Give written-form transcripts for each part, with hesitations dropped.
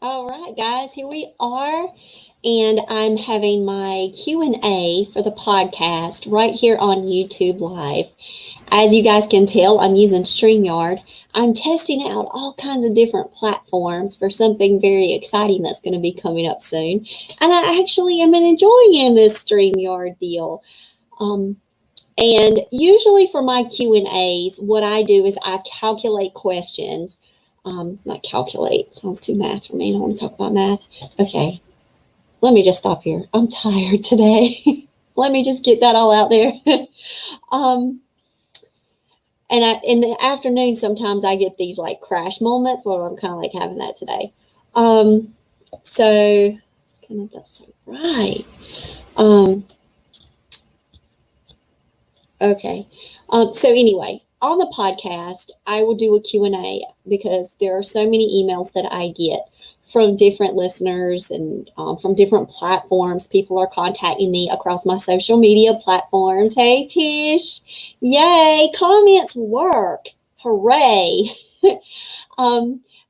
All right, guys, here we are. And I'm having my Q&A for the podcast right here on YouTube Live. As you guys can tell, I'm using StreamYard. I'm testing out all kinds of different platforms for something very exciting that's going to be coming up soon. And I actually am enjoying this StreamYard deal. And usually for my Q&As, what I do is I calculate questions. Not calculate, sounds too math for me. I don't want to talk about math. Okay, let me just stop here. I'm tired today. Let me just get that all out there. And in the afternoon, sometimes I get these like crash moments where I'm kind of like having that today. So it's kind of that's right. Okay. So anyway, on the podcast, I will do a Q&A because there are so many emails that I get from different listeners and from different platforms. People are contacting me across my social media platforms. Hey, Tish. Yay. Comments work. Hooray.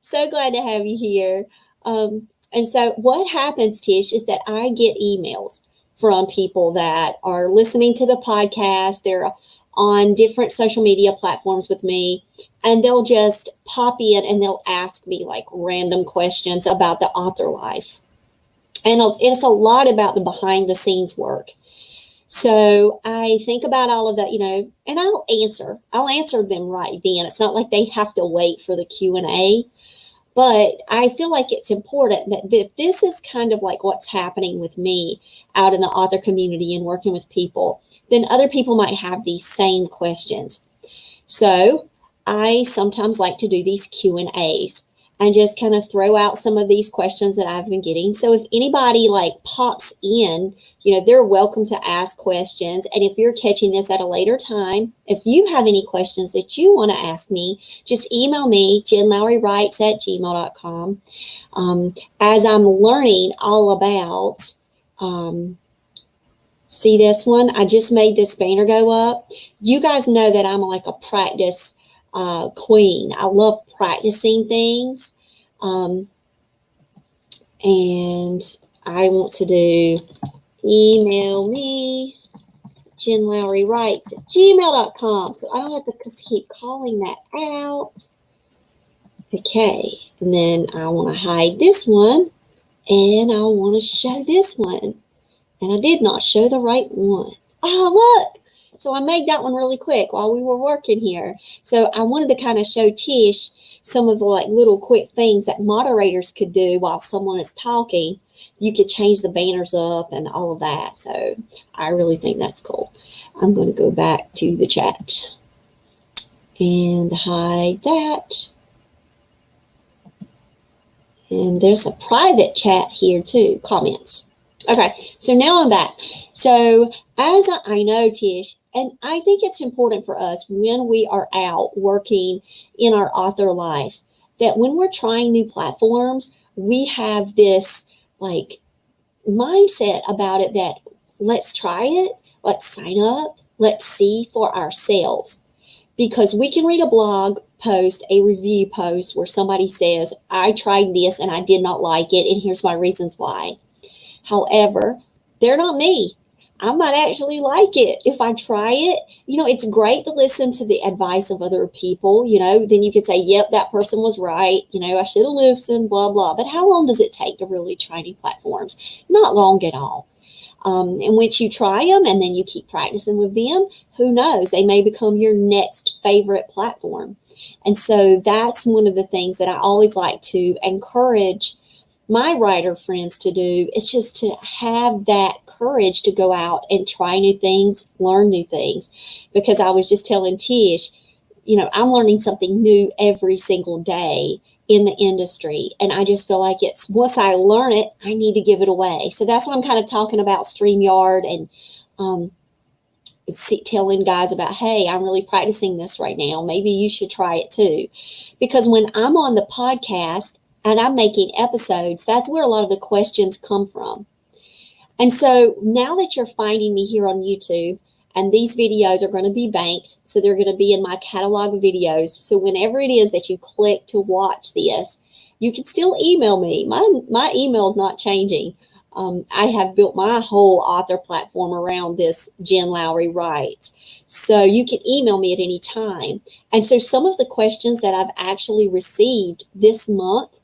So glad to have you here. And so what happens, Tish, is that I get emails from people that are listening to the podcast. They're on different social media platforms with me, and they'll just pop in and they'll ask me like random questions about the author life. And it's a lot about the behind the scenes work. So I think about all of that, and I'll answer them right then. It's not like they have to wait for the Q&A. But I feel like it's important that this is kind of like what's happening with me out in the author community and working with people, then other people might have these same questions. So I sometimes like to do these Q&As and just kind of throw out some of these questions that I've been getting. So if anybody like pops in, they're welcome to ask questions. And if you're catching this at a later time, if you have any questions that you want to ask me, just email me, jenlowrywrites@gmail.com. As I'm learning all about, see this one? I just made this banner go up. You guys know that I'm like a practice queen. I love practicing things. And I want to do email me, jenlowrywrites@gmail.com. So I don't have to keep calling that out. Okay. And then I want to hide this one and I want to show this one. And I did not show the right one. Oh, look. So I made that one really quick while we were working here. So I wanted to kind of show Tish some of the like little quick things that moderators could do while someone is talking. You could change the banners up and all of that. So I really think that's cool. I'm going to go back to the chat and hide that. And there's a private chat here too, comments. Okay, so now I'm back. So as I know, Tish, and I think it's important for us when we are out working in our author life, that when we're trying new platforms, we have this like mindset about it that let's try it, let's sign up, let's see for ourselves. Because we can read a blog post, a review post where somebody says, I tried this and I did not like it, and here's my reasons why. However, they're not me. I might actually like it. If I try it, it's great to listen to the advice of other people, then you could say, yep, that person was right. I should have listened, blah, blah. But how long does it take to really try new platforms? Not long at all. And once you try them and then you keep practicing with them, who knows? They may become your next favorite platform. And so that's one of the things that I always like to encourage my writer friends to do, is just to have that courage to go out and try new things, learn new things. Because I was just telling Tish, I'm learning something new every single day in the industry. And I just feel like once I learn it, I need to give it away. So that's why I'm kind of talking about StreamYard and telling guys about, hey, I'm really practicing this right now. Maybe you should try it too. Because when I'm on the podcast, and I'm making episodes, that's where a lot of the questions come from. And so now that you're finding me here on YouTube, and these videos are going to be banked, so they're going to be in my catalog of videos. So whenever it is that you click to watch this, you can still email me. My email is not changing. I have built my whole author platform around this Jen Lowry Writes. So you can email me at any time. And so some of the questions that I've actually received this month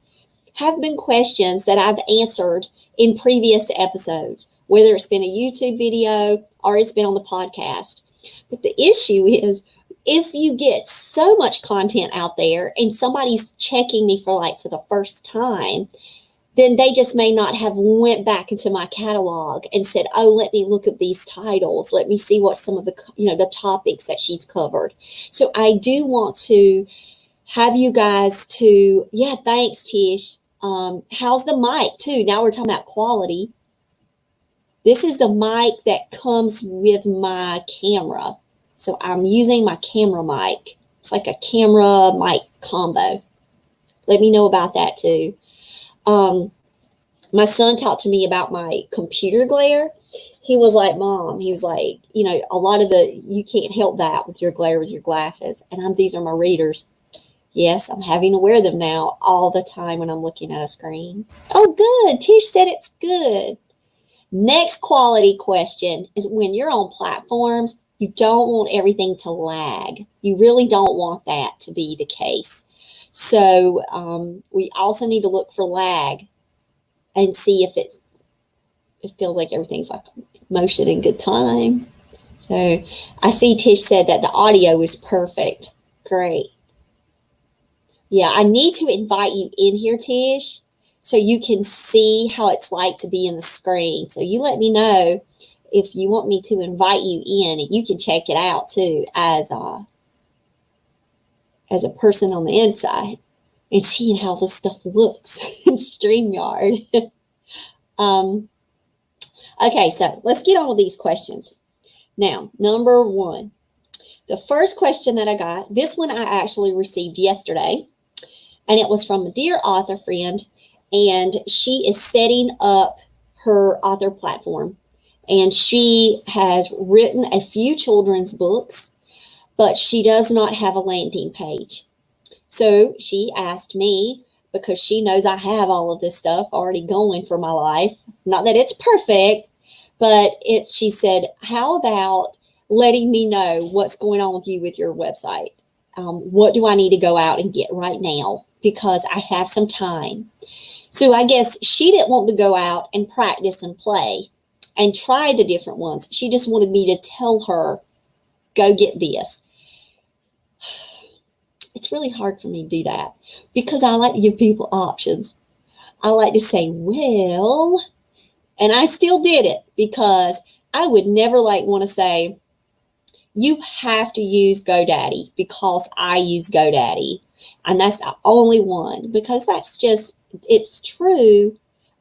have been questions that I've answered in previous episodes, whether it's been a YouTube video or it's been on the podcast. But the issue is, if you get so much content out there and somebody's checking me for the first time, then they just may not have went back into my catalog and said, oh, let me look at these titles. Let me see what some of the topics that she's covered. So I do want to have you guys thanks, Tish. How's the mic too? Now we're talking about quality. This is the mic that comes with my camera. So I'm using my camera mic. It's like a camera mic combo. Let me know about that too. My son talked to me about my computer glare. He was like, Mom, he was like, a lot of you can't help that with your glare with your glasses. And these are my readers. Yes, I'm having to wear them now all the time when I'm looking at a screen. Oh, good. Tish said it's good. Next quality question is, when you're on platforms, you don't want everything to lag. You really don't want that to be the case. So we also need to look for lag and see if it feels like everything's like motion in good time. So I see Tish said that the audio is perfect. Great. Yeah, I need to invite you in here, Tish, so you can see how it's like to be in the screen. So you let me know if you want me to invite you in, and you can check it out too as a person on the inside and seeing how this stuff looks in StreamYard. Okay, so let's get on with these questions. Now, number one, the first question that I got, this one I actually received yesterday, and it was from a dear author friend, and she is setting up her author platform. And she has written a few children's books, but she does not have a landing page. So she asked me, because she knows I have all of this stuff already going for my life. Not that it's perfect, but she said, how about letting me know what's going on with you with your website? What do I need to go out and get right now? Because I have some time. So I guess she didn't want to go out and practice and play and try the different ones. She just wanted me to tell her, go get this. It's really hard for me to do that because I like to give people options. I like to say, well, and I still did it because I would never want to say, you have to use GoDaddy because I use GoDaddy. And that's the only one, because it's true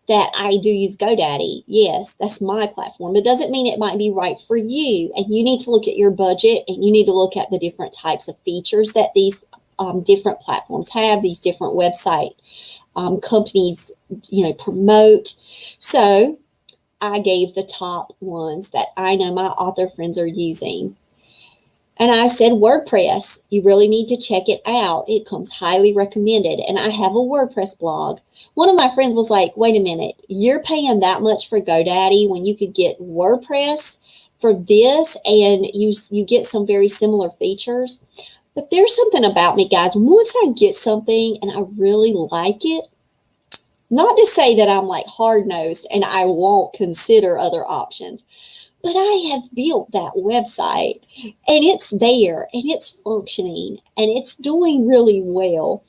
that I do use GoDaddy. Yes, that's my platform. It doesn't mean it might be right for you. And you need to look at your budget, and you need to look at the different types of features that these different platforms have, these different website companies, promote. So I gave the top ones that I know my author friends are using. And I said, WordPress, you really need to check it out. It comes highly recommended. And I have a WordPress blog. One of my friends was like, wait a minute, you're paying that much for GoDaddy when you could get WordPress for this, and you get some very similar features. But there's something about me, guys. Once I get something and I really like it, not to say that I'm hard-nosed and I won't consider other options, but I have built that website and it's there and it's functioning and it's doing really well.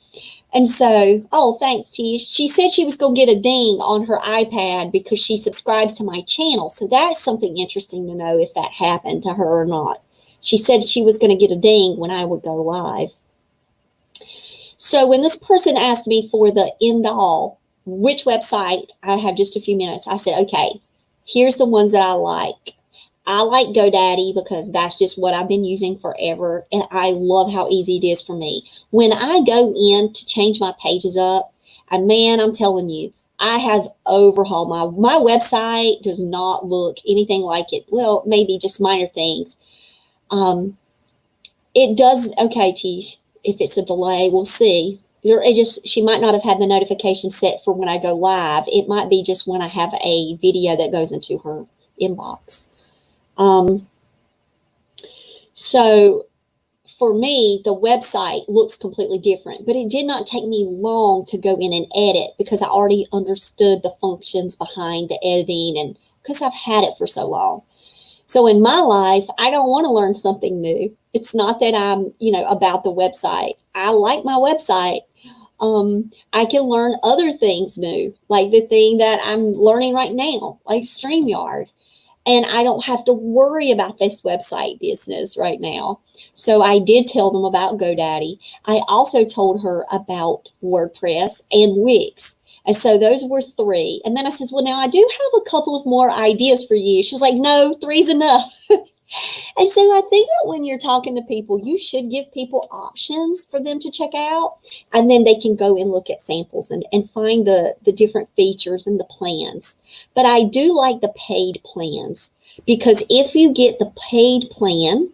And so, oh, thanks, Tish. She said she was going to get a ding on her iPad because she subscribes to my channel. So that's something interesting to know if that happened to her or not. She said she was going to get a ding when I would go live. So when this person asked me for the end all, which website, I have just a few minutes. I said, okay, here's the ones that I like. I like GoDaddy because that's just what I've been using forever. And I love how easy it is for me. When I go in to change my pages up, and man, I'm telling you, I have overhauled my website. Does not look anything like it. Well, maybe just minor things. It does. Okay, Tish, if it's a delay, we'll see. she might not have had the notification set for when I go live. It might be just when I have a video that goes into her inbox. So for me, the website looks completely different, but it did not take me long to go in and edit because I already understood the functions behind the editing and because I've had it for so long. So in my life, I don't want to learn something new. It's not that I'm, about the website. I like my website. I can learn other things new, like the thing that I'm learning right now, like StreamYard. And I don't have to worry about this website business right now. So I did tell them about GoDaddy. I also told her about WordPress and Wix. And so those were 3. And then I says, well, now I do have a couple of more ideas for you. She was like, no, 3's enough. And so I think that when you're talking to people, you should give people options for them to check out. And then they can go and look at samples and find the different features and the plans. But I do like the paid plans because if you get the paid plan,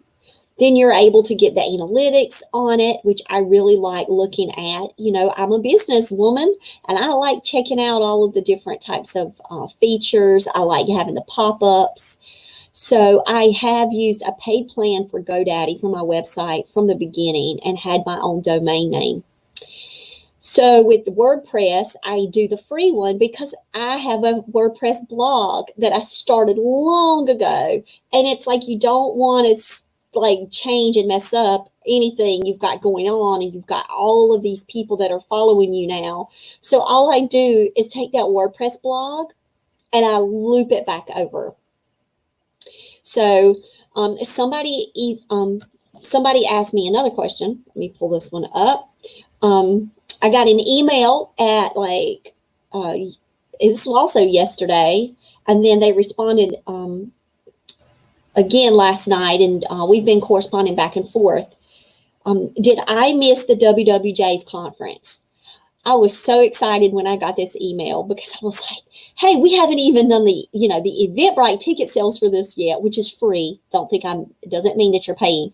then you're able to get the analytics on it, which I really like looking at. I'm a businesswoman and I like checking out all of the different types of features. I like having the pop-ups. So I have used a paid plan for GoDaddy for my website from the beginning and had my own domain name. So with WordPress, I do the free one because I have a WordPress blog that I started long ago. And it's like you don't want to change and mess up anything you've got going on, and you've got all of these people that are following you now. So all I do is take that WordPress blog and I loop it back over. So somebody asked me another question. Let me pull this one up. I got an email at it's also yesterday, and then they responded again last night, and we've been corresponding back and forth. Did I miss the WWJ's conference? I was so excited when I got this email because I was like, hey, we haven't even done the Eventbrite ticket sales for this yet, which is free. It doesn't mean that you're paying,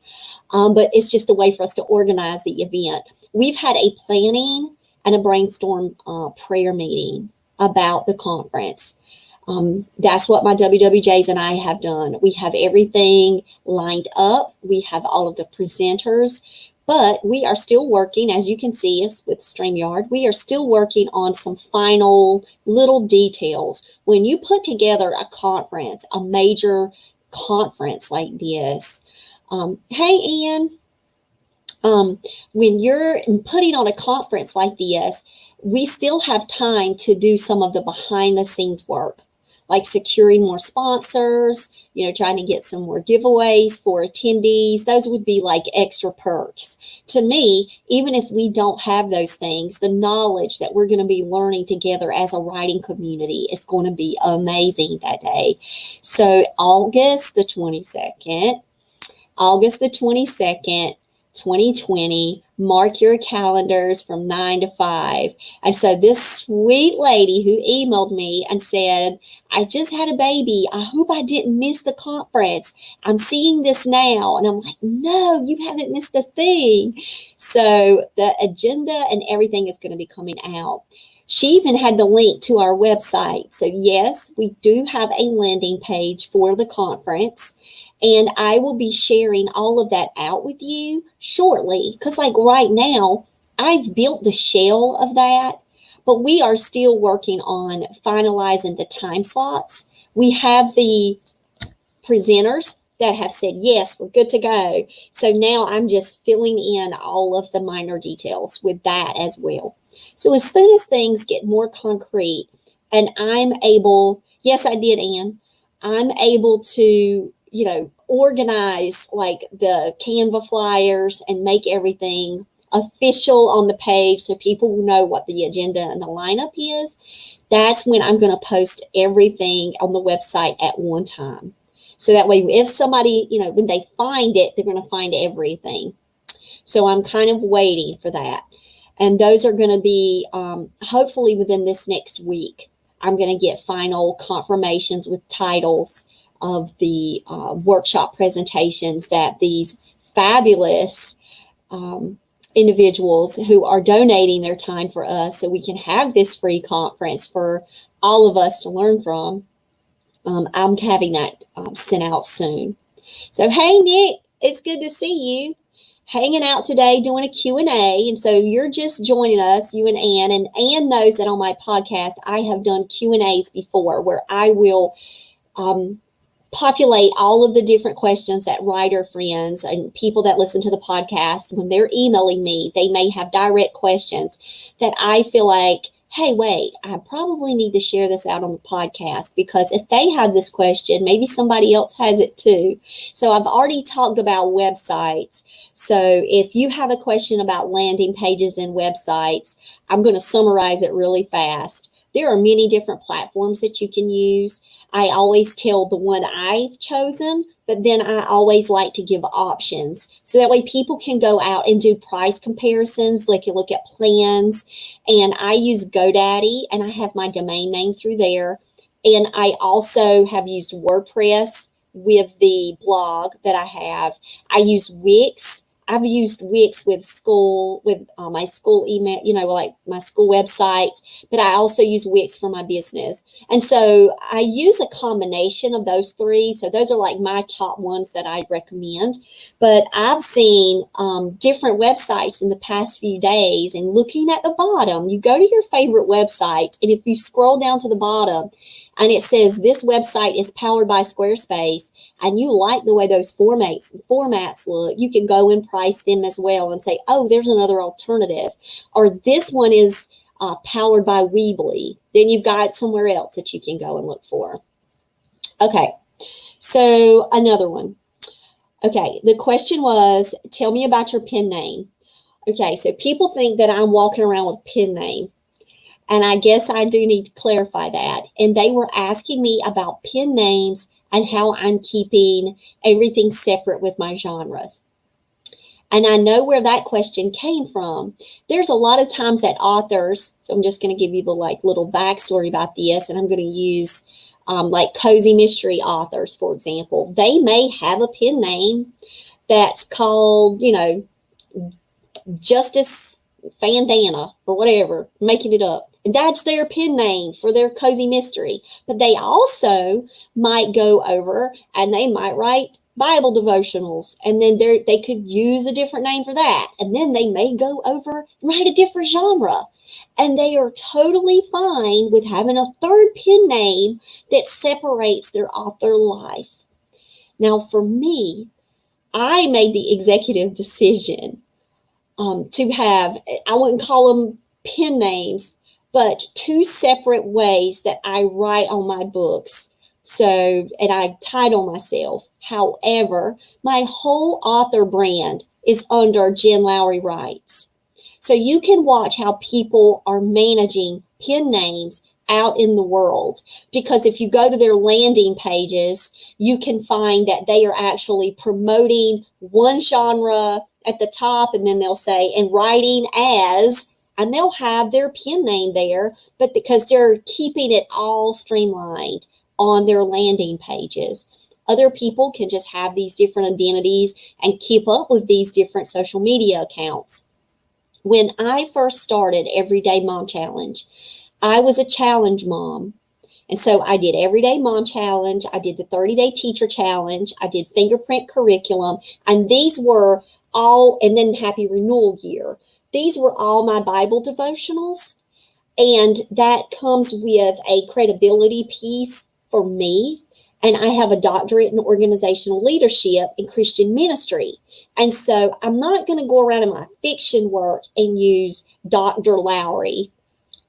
but it's just a way for us to organize the event. We've had a planning and a brainstorm prayer meeting about the conference. That's what my WWJs and I have done. We have everything lined up. We have all of the presenters. But we are still working, as you can see us with StreamYard, we are still working on some final little details. When you put together a conference, a major conference like this, hey, Ian, when you're putting on a conference like this, we still have time to do some of the behind the scenes work, like securing more sponsors, trying to get some more giveaways for attendees. Those would be like extra perks. To me, even if we don't have those things, the knowledge that we're going to be learning together as a writing community is going to be amazing that day. So August the 22nd, 2020, mark your calendars from 9 to 5. And so this sweet lady who emailed me and said, I just had a baby. I hope I didn't miss the conference. I'm seeing this now. And I'm like, no, you haven't missed a thing. So the agenda and everything is going to be coming out. She even had the link to our website. So yes, we do have a landing page for the conference. And I will be sharing all of that out with you shortly. Because right now, I've built the shell of that, but we are still working on finalizing the time slots. We have the presenters that have said, yes, we're good to go. So now I'm just filling in all of the minor details with that as well. So as soon as things get more concrete and I'm able, yes, I did, Ann, I'm able to, organize the Canva flyers and make everything official on the page so people will know what the agenda and the lineup is. That's when I'm going to post everything on the website at one time. So that way, if somebody, when they find it, they're going to find everything. So I'm kind of waiting for that. And those are going to be hopefully within this next week. I'm going to get final confirmations with titles of the workshop presentations that these fabulous individuals who are donating their time for us so we can have this free conference for all of us to learn from. I'm having that sent out soon. So, hey, Nick, it's good to see you. Hanging out today doing a Q&A. And so you're just joining us, you and Ann knows that on my podcast, I have done Q&As before where I will populate all of the different questions that writer friends and people that listen to the podcast, when they're emailing me, they may have direct questions that I feel like, hey, wait, I probably need to share this out on the podcast, because if they have this question, maybe somebody else has it too. So I've already talked about websites. So if you have a question about landing pages and websites, I'm going to summarize it really fast. There are many different platforms that you can use. I always tell the one I've chosen, but then I always like to give options. So that way people can go out and do price comparisons. They can look at plans. And I use GoDaddy, and I have my domain name through there. And I also have used WordPress with the blog that I have. I use Wix. I've used Wix with my school email, like my school website, but I also use Wix for my business. And so I use a combination of those three. So those are like my top ones that I recommend. But I've seen different websites in the past few days, and looking at the bottom, you go to your favorite website, and if you scroll down to the bottom and it says this website is powered by Squarespace, and you like the way those formats look, you can go and price them as well and say, oh, there's another alternative. Or this one is powered by Weebly. Then you've got somewhere else that you can go and look for. Okay, so another one. Okay, the question was, tell me about your pen name. Okay, so people think that I'm walking around with a pen name. And I guess I do need to clarify that. And they were asking me about pen names and how I'm keeping everything separate with my genres. And I know where that question came from. There's a lot of times that authors, so I'm just going to give you the little backstory about this, and I'm going to use like cozy mystery authors, for example. They may have a pen name that's called, Justice Fandana or whatever, making it up. And that's their pen name for their cozy mystery. But they also might go over and they might write Bible devotionals. And then they could use a different name for that. And then they may go over and write a different genre. And they are totally fine with having a third pen name that separates their author life. Now, for me, I made the executive decision to have, I wouldn't call them pen names, but two separate ways that I write on my books. So, and I title myself. However, my whole author brand is under Jen Lowry Writes. So you can watch how people are managing pen names out in the world. Because if you go to their landing pages, you can find that they are actually promoting one genre at the top, and then they'll say, and writing as, and they'll have their pen name there, but because they're keeping it all streamlined on their landing pages. Other people can just have these different identities and keep up with these different social media accounts. When I first started Everyday Mom Challenge, I was a challenge mom. And so I did Everyday Mom Challenge. I did the 30-Day Teacher Challenge. I did Fingerprint Curriculum. And these were all, and then Happy Renewal Year. These were all my Bible devotionals, and that comes with a credibility piece for me. And I have a doctorate in organizational leadership and Christian ministry. And so I'm not going to go around in my fiction work and use Dr. Lowry,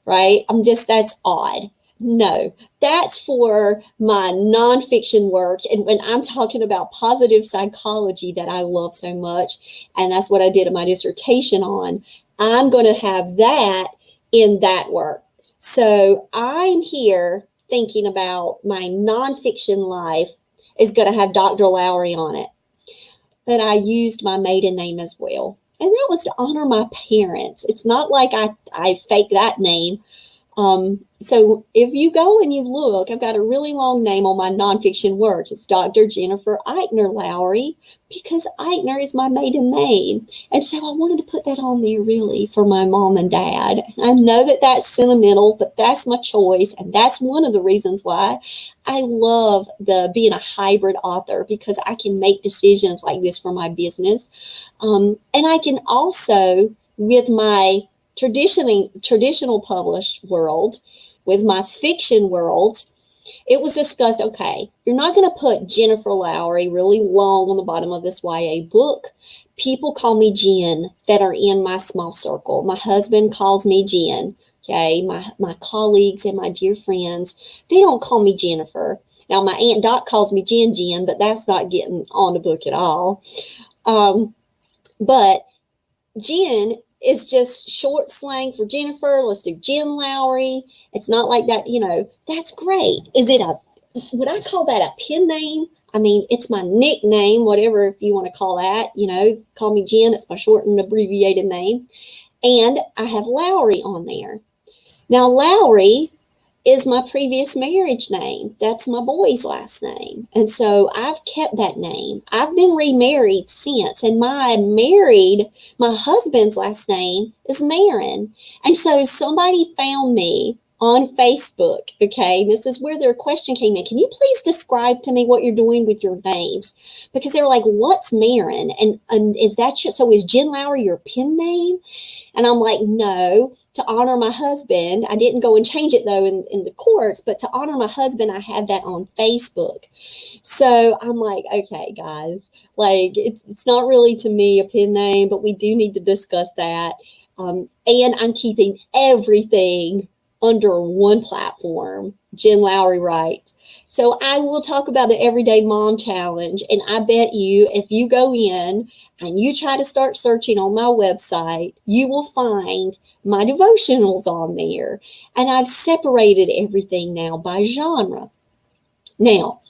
right? That's odd. No, that's for my nonfiction work. And when I'm talking about positive psychology that I love so much, and that's what I did my dissertation on, I'm going to have that in that work. So I'm here thinking about my nonfiction life is going to have Dr. Lowry on it. But I used my maiden name as well. And that was to honor my parents. It's not like I faked that name. So if you go and you look, I've got a really long name on my nonfiction work. It's Dr. Jennifer Eichner Lowry, because Eichner is my maiden name. And so I wanted to put that on there really for my mom and dad. I know that that's sentimental, but that's my choice. And that's one of the reasons why I love being a hybrid author, because I can make decisions like this for my business. And I can also, with my traditional published world, with my fiction world, it was discussed, okay, you're not going to put Jennifer Lowry really long on the bottom of this YA book. People call me Jen that are in my small circle. My husband calls me Jen. Okay, my colleagues and my dear friends, they don't call me Jennifer. Now, my Aunt Dot calls me Jen, but that's not getting on the book at all. But Jen is just short slang for Jennifer. Let's do Jen Lowry. It's not like that, that's great. Would I call that a pen name? I mean, it's my nickname, whatever, if you want to call that, call me Jen. It's my short and abbreviated name. And I have Lowry on there. Now, Lowry is my previous marriage name. That's my boy's last name. And so I've kept that name. I've been remarried since, and my husband's last name is Marin. And so somebody found me on Facebook. Okay, this is where their question came in. Can you please describe to me what you're doing with your names? Because they were like, what's Marin? And is that so is Jen Lowry your pen name? And I'm like, no, to honor my husband. I didn't go and change it, though, in the courts, but to honor my husband, I had that on Facebook. So I'm like, okay, guys, like it's not really to me a pen name, but we do need to discuss that. And I'm keeping everything under one platform, Jen Lowry Writes. So I will talk about the Everyday Mom Challenge, and I bet you if you go in and you try to start searching on my website, you will find my devotionals on there. And I've separated everything now by genre. Now,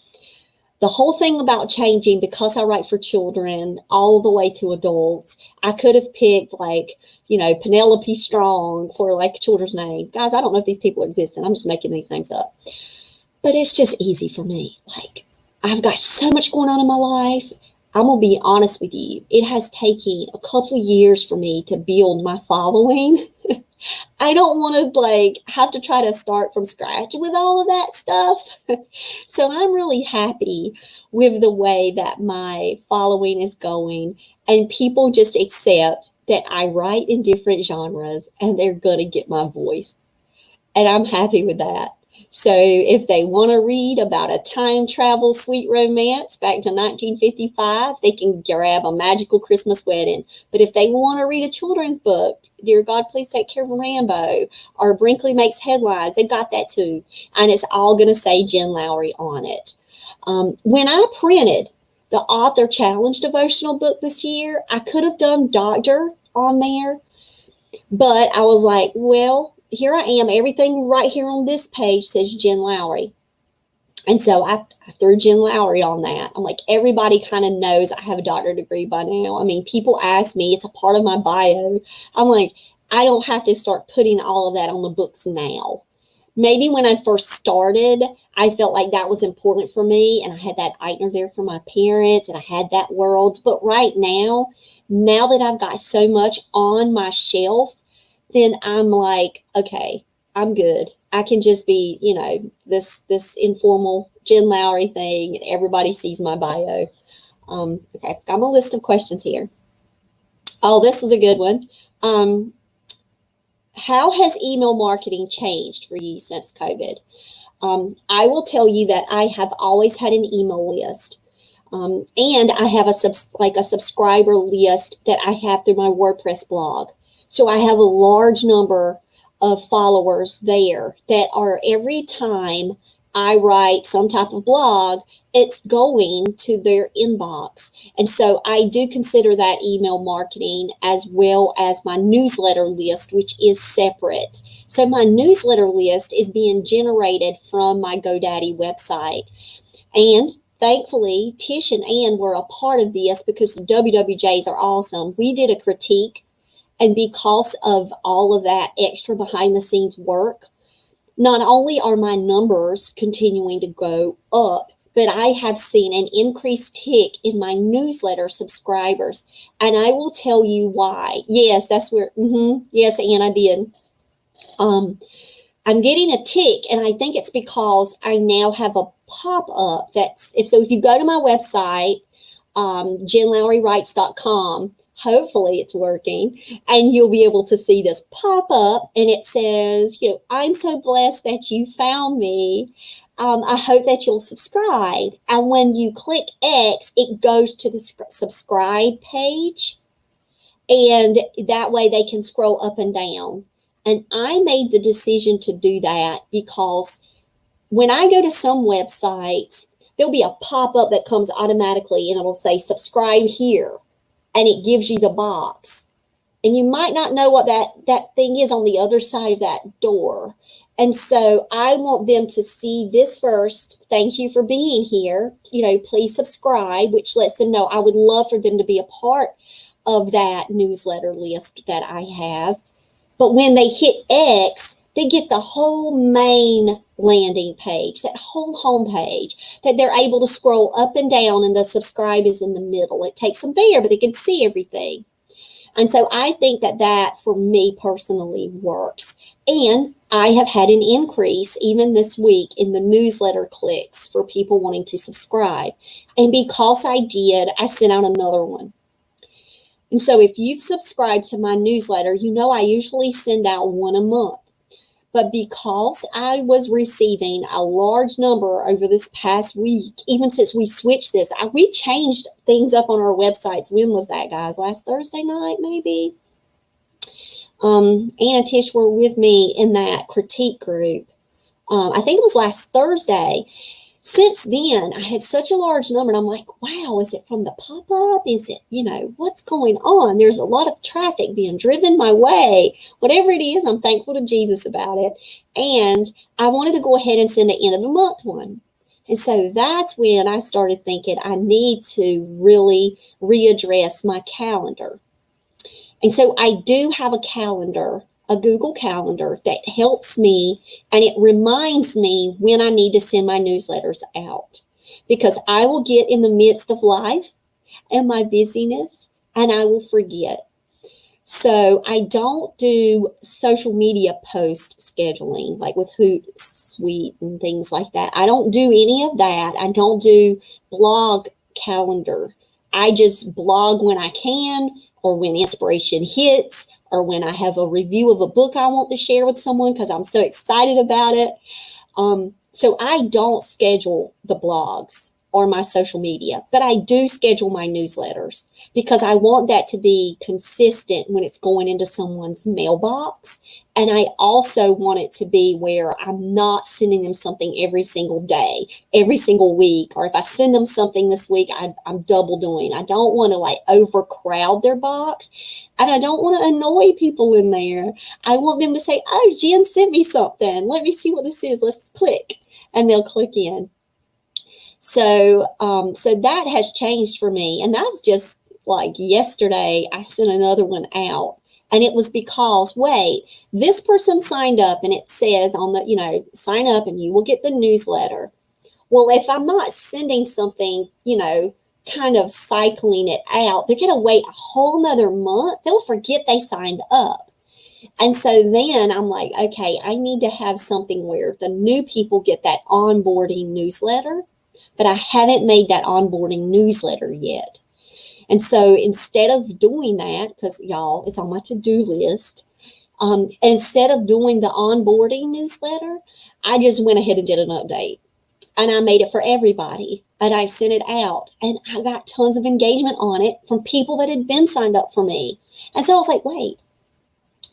the whole thing about changing, because I write for children all the way to adults, I could have picked Penelope Strong for like a children's name. Guys, I don't know if these people exist, and I'm just making these names up. But it's just easy for me. Like, I've got so much going on in my life. I'm going to be honest with you. It has taken a couple of years for me to build my following. I don't want to have to try to start from scratch with all of that stuff. So I'm really happy with the way that my following is going, and people just accept that I write in different genres and they're going to get my voice. And I'm happy with that. So if they want to read about a time travel sweet romance back to 1955, they can grab A Magical Christmas Wedding. But if they want to read a children's book, Dear God, Please Take Care of Rambo, or Brinkley Makes Headlines, they've got that too. And it's all going to say Jen Lowry on it. When I printed the Author Challenge devotional book this year, I could have done Doctor on there. But I was like, well, here I am. Everything right here on this page says Jen Lowry. And so I threw Jen Lowry on that. I'm like, everybody kind of knows I have a doctorate degree by now. I mean, people ask me, it's a part of my bio. I'm like, I don't have to start putting all of that on the books now. Maybe when I first started, I felt like that was important for me. And I had that Eichner there for my parents, and I had that world. But right now that I've got so much on my shelf, then I'm like, okay, I'm good. I can just be, this informal Jen Lowry thing, and everybody sees my bio. Okay, got my list of questions here. Oh, this is a good one. How has email marketing changed for you since COVID? I will tell you that I have always had an email list. And I have a subscriber list that I have through my WordPress blog. So I have a large number of followers there that are, every time I write some type of blog, it's going to their inbox. And so I do consider that email marketing, as well as my newsletter list, which is separate. So my newsletter list is being generated from my GoDaddy website. And thankfully, Tish and Ann were a part of this, because the WWJs are awesome. We did a critique, and because of all of that extra behind the scenes work, not only are my numbers continuing to go up, but I have seen an increased tick in my newsletter subscribers. And I will tell you why. Yes, that's where, yes, Ann, I did. I'm getting a tick, and I think it's because I now have a pop-up if you go to my website, JenLowryWrites.com, hopefully it's working, and you'll be able to see this pop up, and it says, I'm so blessed that you found me. I hope that you'll subscribe. And when you click X, it goes to the subscribe page, and that way they can scroll up and down. And I made the decision to do that because when I go to some websites, there'll be a pop-up that comes automatically, and it'll say subscribe here, and it gives you the box. And you might not know what that thing is on the other side of that door. And so I want them to see this first. Thank you for being here. Please subscribe, which lets them know I would love for them to be a part of that newsletter list that I have. But when they hit X, they get the whole main landing page, that whole home page that they're able to scroll up and down, and the subscribe is in the middle. It takes them there, but they can see everything. And so I think that for me personally works. And I have had an increase even this week in the newsletter clicks for people wanting to subscribe. And because I did, I sent out another one. And so if you've subscribed to my newsletter, I usually send out one a month. But because I was receiving a large number over this past week, even since we switched this, we changed things up on our websites. When was that, guys? Last Thursday night, maybe? Ann and Tish were with me in that critique group. I think it was last Thursday. Since then, I had such a large number, and I'm like, wow, is it from the pop-up? Is it, what's going on? There's a lot of traffic being driven my way. Whatever it is, I'm thankful to Jesus about it. And I wanted to go ahead and send the end of the month one. And so that's when I started thinking I need to really readdress my calendar. And so I do have a calendar, a Google Calendar that helps me, and it reminds me when I need to send my newsletters out, because I will get in the midst of life and my busyness and I will forget. So I don't do social media post scheduling like with Hootsuite and things like that. I don't do any of that. I don't do blog calendar. I just blog when I can, or when inspiration hits, or when I have a review of a book I want to share with someone because I'm so excited about it. So I don't schedule the blogs or my social media, but I do schedule my newsletters because I want that to be consistent when it's going into someone's mailbox. And I also want it to be where I'm not sending them something every single day, every single week. Or if I send them something this week, I'm double doing. I don't want to overcrowd their box. And I don't want to annoy people in there. I want them to say, oh, Jen sent me something. Let me see what this is. Let's click. And they'll click in. So that has changed for me. And that's just like yesterday, I sent another one out. And it was because, this person signed up, and it says on the, sign up and you will get the newsletter. Well, if I'm not sending something, kind of cycling it out, they're going to wait a whole nother month. They'll forget they signed up. And so then I'm like, okay, I need to have something where the new people get that onboarding newsletter, but I haven't made that onboarding newsletter yet. And so instead of doing that, because y'all, it's on my to-do list, instead of doing the onboarding newsletter, I just went ahead and did an update. And I made it for everybody. And I sent it out. And I got tons of engagement on it from people that had been signed up for me. And so I was like,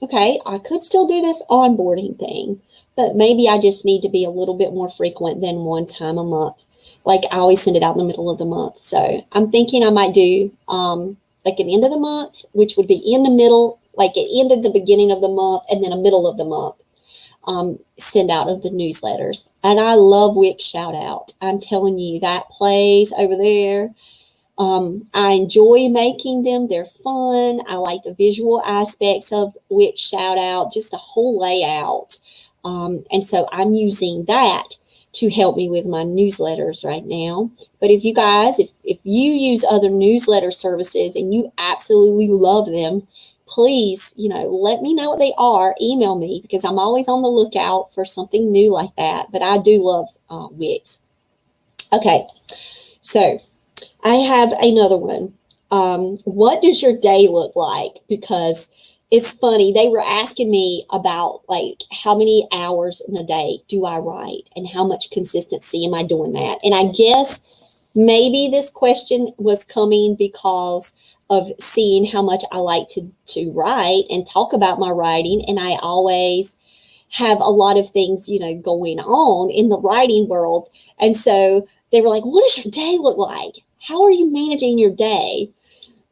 okay, I could still do this onboarding thing, but maybe I just need to be a little bit more frequent than one time a month. Like I always send it out in the middle of the month. So I'm thinking I might do like an end of the month, which would be in the middle, like an end of the beginning of the month, and then a middle of the month send out of the newsletters. And I love Wix Shout Out. I'm telling you, that plays over there. I enjoy making them. They're fun. I like the visual aspects of Wix Shout Out, just the whole layout. And so I'm using that to help me with my newsletters right now. But if you guys, if you use other newsletter services and you absolutely love them, please, let me know what they are. Email me, because I'm always on the lookout for something new like that. But I do love Wix. Okay, so I have another one. What does your day look like? Because it's funny. They were asking me about like how many hours in a day do I write and how much consistency am I doing that? And I guess maybe this question was coming because of seeing how much I like to write and talk about my writing. And I always have a lot of things, going on in the writing world. And so they were like, what does your day look like? How are you managing your day?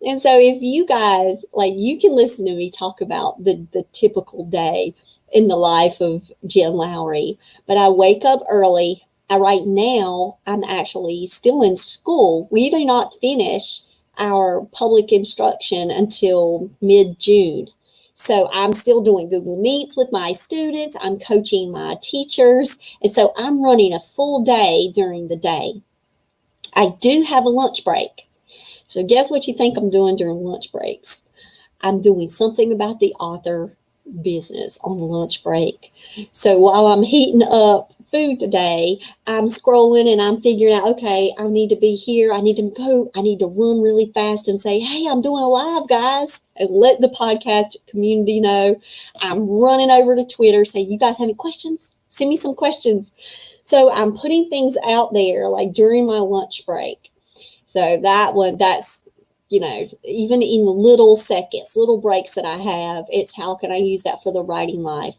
And so if you guys, you can listen to me talk about the typical day in the life of Jen Lowry. But I wake up early. Right now, I'm actually still in school. We do not finish our public instruction until mid-June. So I'm still doing Google Meets with my students. I'm coaching my teachers. And so I'm running a full day during the day. I do have a lunch break. So guess what you think I'm doing during lunch breaks? I'm doing something about the author business on the lunch break. So while I'm heating up food today, I'm scrolling and I'm figuring out, okay, I need to be here. I need to run really fast and say, hey, I'm doing a live, guys, and let the podcast community know. I'm running over to Twitter, say, you guys have any questions? Send me some questions. So I'm putting things out there during my lunch break. So that's, even in little seconds, little breaks that I have, it's how can I use that for the writing life?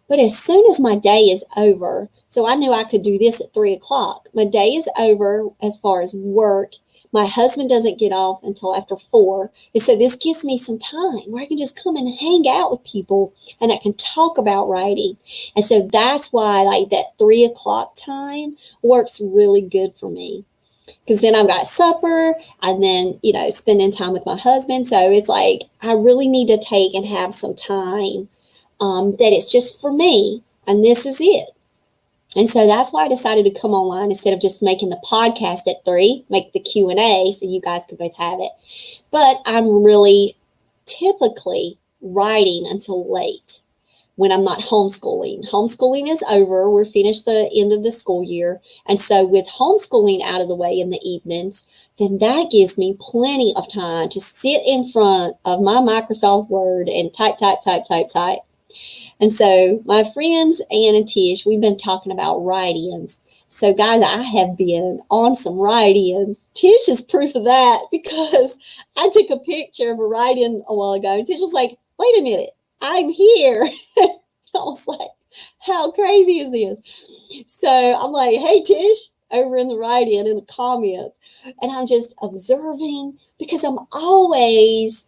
But as soon as my day is over, so I knew I could do this at 3:00. My day is over as far as work. My husband doesn't get off until after 4. And so this gives me some time where I can just come and hang out with people and I can talk about writing. And so that's why that 3:00 time works really good for me. Because then I've got supper and then, spending time with my husband. So it's I really need to take and have some time that it's just for me. And this is it. And so that's why I decided to come online instead of just making the podcast at 3, make the Q&A so you guys can both have it. But I'm really typically writing until late when I'm not homeschooling. Homeschooling is over. We're finished the end of the school year. And so with homeschooling out of the way in the evenings, then that gives me plenty of time to sit in front of my Microsoft Word and type. And so my friends, Ann and Tish, we've been talking about write-ins. So guys, I have been on some write-ins. Tish is proof of that because I took a picture of a write-in a while ago. And Tish was like, wait a minute, I'm here. I was like, how crazy is this? So I'm like, hey, Tish, over in the write-in in the comments. And I'm just observing because I'm always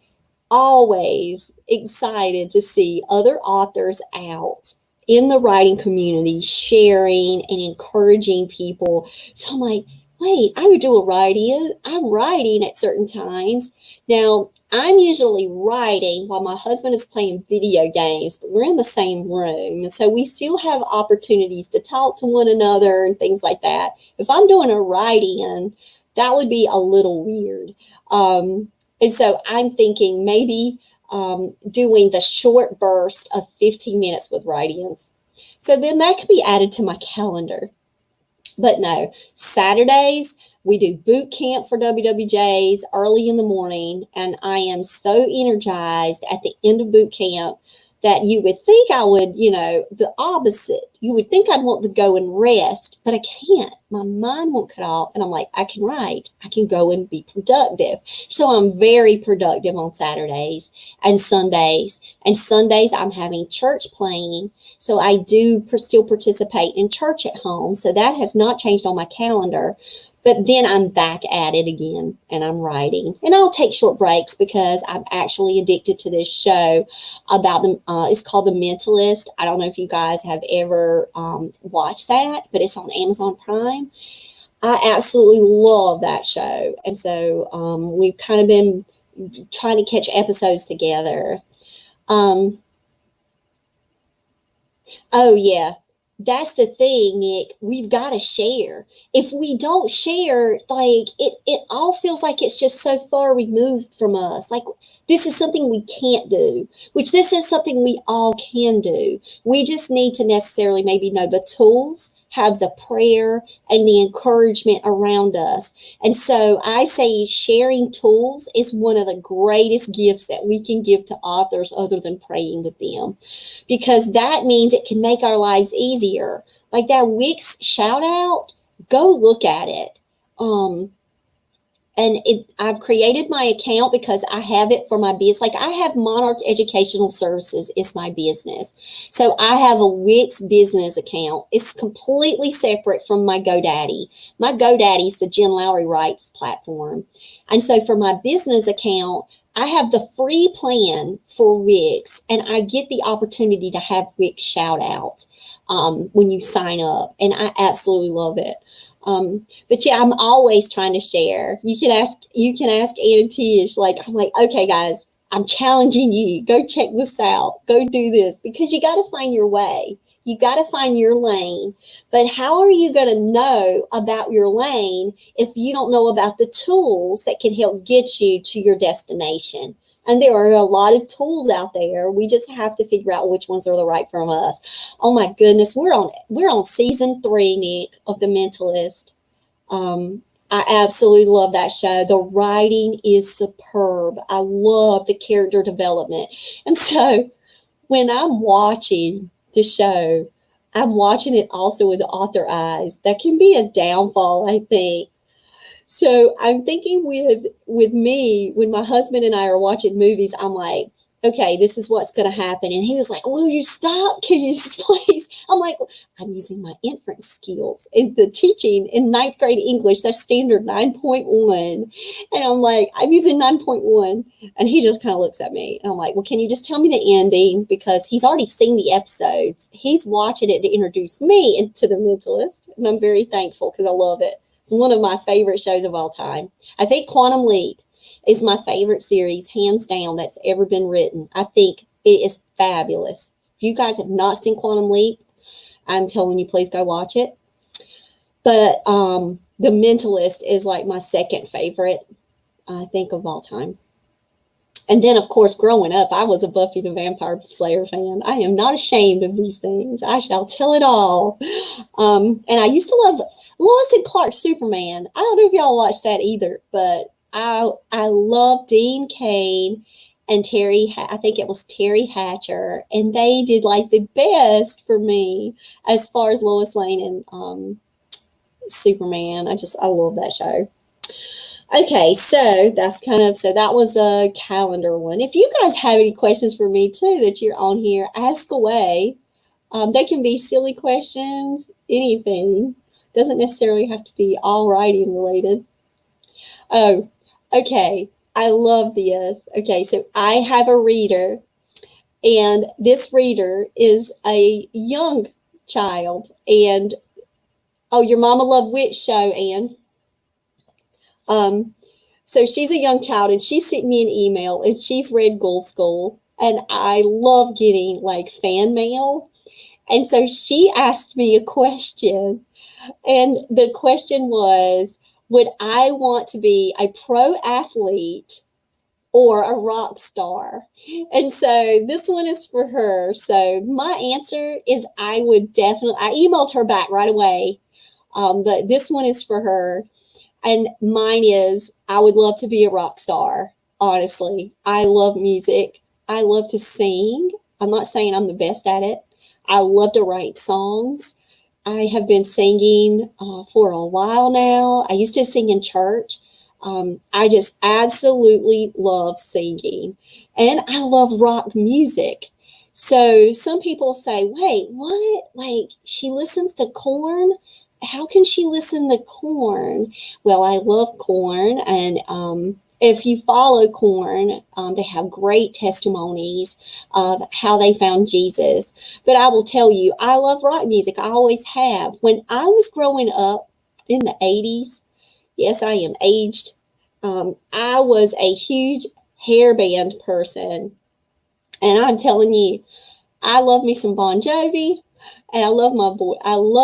excited to see other authors out in the writing community sharing and encouraging people. So I'm like, wait, I would do a write-in. I'm writing at certain times. Now, I'm usually writing while my husband is playing video games, but we're in the same room. And so we still have opportunities to talk to one another and things like that. If I'm doing a write-in, that would be a little weird. And so I'm thinking maybe doing the short burst of 15 minutes with write-ins. So then that could be added to my calendar. But no, Saturdays, we do boot camp for WWJs early in the morning. And I am so energized at the end of boot camp that you would think I would, the opposite. You would think I'd want to go and rest, but I can't. My mind won't cut off. And I'm like, I can write. I can go and be productive. So I'm very productive on Saturdays and Sundays. And Sundays, I'm having church playing. So I do still participate in church at home. So that has not changed on my calendar. But then I'm back at it again and I'm writing. And I'll take short breaks because I'm actually addicted to this show about them. It's called The Mentalist. I don't know if you guys have ever watched that, but it's on Amazon Prime. I absolutely love that show. And so we've kind of been trying to catch episodes together. Oh, yeah. That's the thing, Nick. We've got to share. If we don't share, like it all feels like it's just so far removed from us. Like this is something we can't do, which this is something we all can do. We just need to necessarily maybe know the tools, have the prayer and the encouragement around us. And so I say sharing tools is one of the greatest gifts that we can give to authors other than praying with them, because that means it can make our lives easier. Like that Wix shout out, go look at it. Um, I've created my account because I have it for my business. Like I have Monarch Educational Services is my business. So I have a Wix business account. It's completely separate from my GoDaddy. My GoDaddy is the Jen Lowry Writes platform. And so for my business account, I have the free plan for Wix, and I get the opportunity to have Wix shout out when you sign up. And I absolutely love it. But yeah, I'm always trying to share. You can ask Ann and Tish, like, I'm like, okay, guys, I'm challenging you. Go check this out. Go do this, because you got to find your way. You got to find your lane. But how are you going to know about your lane if you don't know about the tools that can help get you to your destination? And there are a lot of tools out there. We just have to figure out which ones are the right for us. Oh my goodness, we're on season 3, Nick, of The Mentalist. I absolutely love that show. The writing is superb. I love the character development. And so when I'm watching the show, I'm watching it also with the author eyes. That can be a downfall, I think. So I'm thinking with me, when my husband and I are watching movies, I'm like, okay, this is what's going to happen. And he was like, will you stop? Can you please? I'm like, I'm using my inference skills in the teaching in 9th grade English. That's standard 9.1. And I'm like, I'm using 9.1. And he just kind of looks at me. And I'm like, well, can you just tell me the ending? Because he's already seen the episodes. He's watching it to introduce me into The Mentalist. And I'm very thankful because I love it. It's one of my favorite shows of all time. I think Quantum Leap is my favorite series, hands down, that's ever been written. I think it is fabulous. If you guys have not seen Quantum Leap, I'm telling you, please go watch it. But The Mentalist is like my second favorite, I think, of all time. And then, of course, growing up, I was a Buffy the Vampire Slayer fan. I am not ashamed of these things. I shall tell it all. And I used to love Lois and Clark's Superman. I don't know if y'all watched that either, but I love Dean Cain and I think it was Terry Hatcher, and they did like the best for me as far as Lois Lane and Superman. I love that show. Okay, so that was the calendar one. If you guys have any questions for me too that you're on here, ask away. They can be silly questions, anything. Doesn't necessarily have to be all writing related. Oh, okay. I love this. Okay, so I have a reader, and this reader is a young child. And oh, your mama loved which show, Anne? So she's a young child, and she sent me an email, and she's read Ghoul School, and I love getting like fan mail. And so she asked me a question, and the question was, would I want to be a pro athlete or a rock star? And so this one is for her. So my answer is I emailed her back right away, but this one is for her. And mine is, I would love to be a rock star, honestly. I love music. I love to sing. I'm not saying I'm the best at it. I love to write songs. I have been singing for a while now. I used to sing in church. I just absolutely love singing. And I love rock music. So some people say, wait, what? Like, she listens to Korn? How can she listen to Korn? Well, I love Korn, and if you follow Korn, they have great testimonies of how they found Jesus. But I will tell you, I love rock music. I always have. When I was growing up in the 80s, yes, I am aged, I was a huge hair band person. And I'm telling you, I love me some Bon Jovi, and I love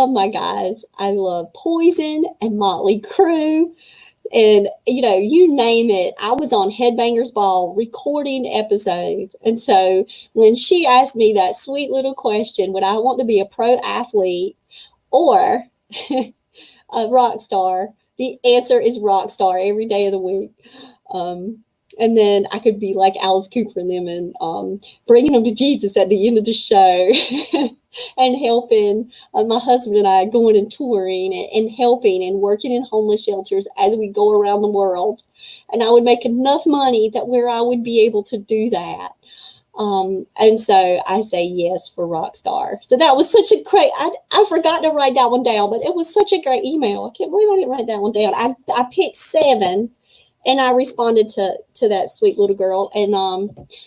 my guys. I love Poison and Motley Crue. And, you name it. I was on Headbangers Ball recording episodes. And so when she asked me that sweet little question, would I want to be a pro athlete or a rock star? The answer is rock star every day of the week. And then I could be like Alice Cooper and them and bringing them to Jesus at the end of the show and helping my husband and I going and touring and helping and working in homeless shelters as we go around the world. And I would make enough money that where I would be able to do that. And so I say yes for rock star. So that was such a great, I forgot to write that one down, but it was such a great email. I can't believe I didn't write that one down. I picked 7. And I responded to that sweet little girl. And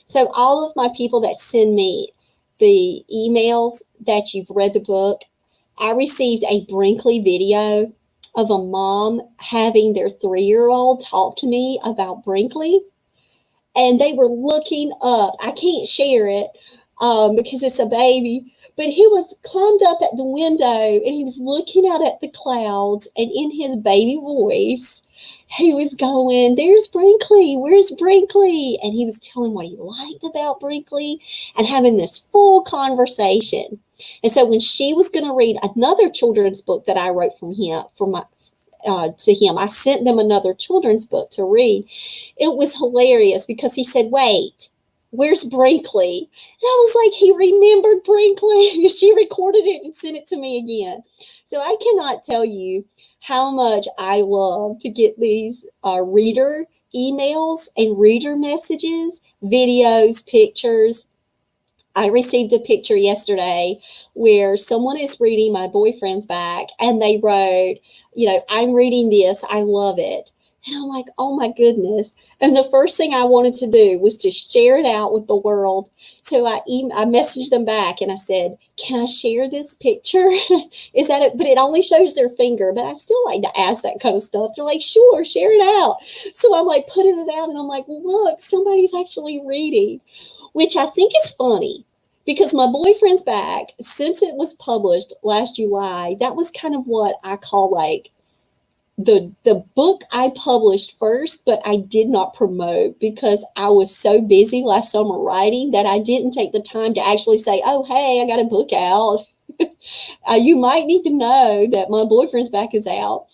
so all of my people that send me the emails that you've read the book, I received a Brinkley video of a mom having their 3-year-old talk to me about Brinkley. And they were looking up. I can't share it because it's a baby. But he was climbed up at the window and he was looking out at the clouds. And in his baby voice, he was going, there's Brinkley, where's Brinkley? And he was telling what he liked about Brinkley and having this full conversation. And so when she was going to read another children's book that I wrote to him, I sent them another children's book to read. It was hilarious because he said, wait, where's Brinkley? And I was like, he remembered Brinkley. She recorded it and sent it to me again. So I cannot tell you how much I love to get these reader emails and reader messages, videos, pictures. I received a picture yesterday where someone is reading my boyfriend's back and they wrote, I'm reading this. I love it. And I'm like, oh my goodness. And the first thing I wanted to do was to share it out with the world. So I messaged them back and I said, can I share this picture? Is that it? But it only shows their finger. But I still like to ask that kind of stuff. They're like, sure, share it out. So I'm like putting it out and I'm like, look, somebody's actually reading, which I think is funny. Because my boyfriend's back, since it was published last July, that was kind of what I call like the book I published first, but I did not promote because I was so busy last summer writing that I didn't take the time to actually say, oh, hey, I got a book out. You might need to know that my boyfriend's back is out.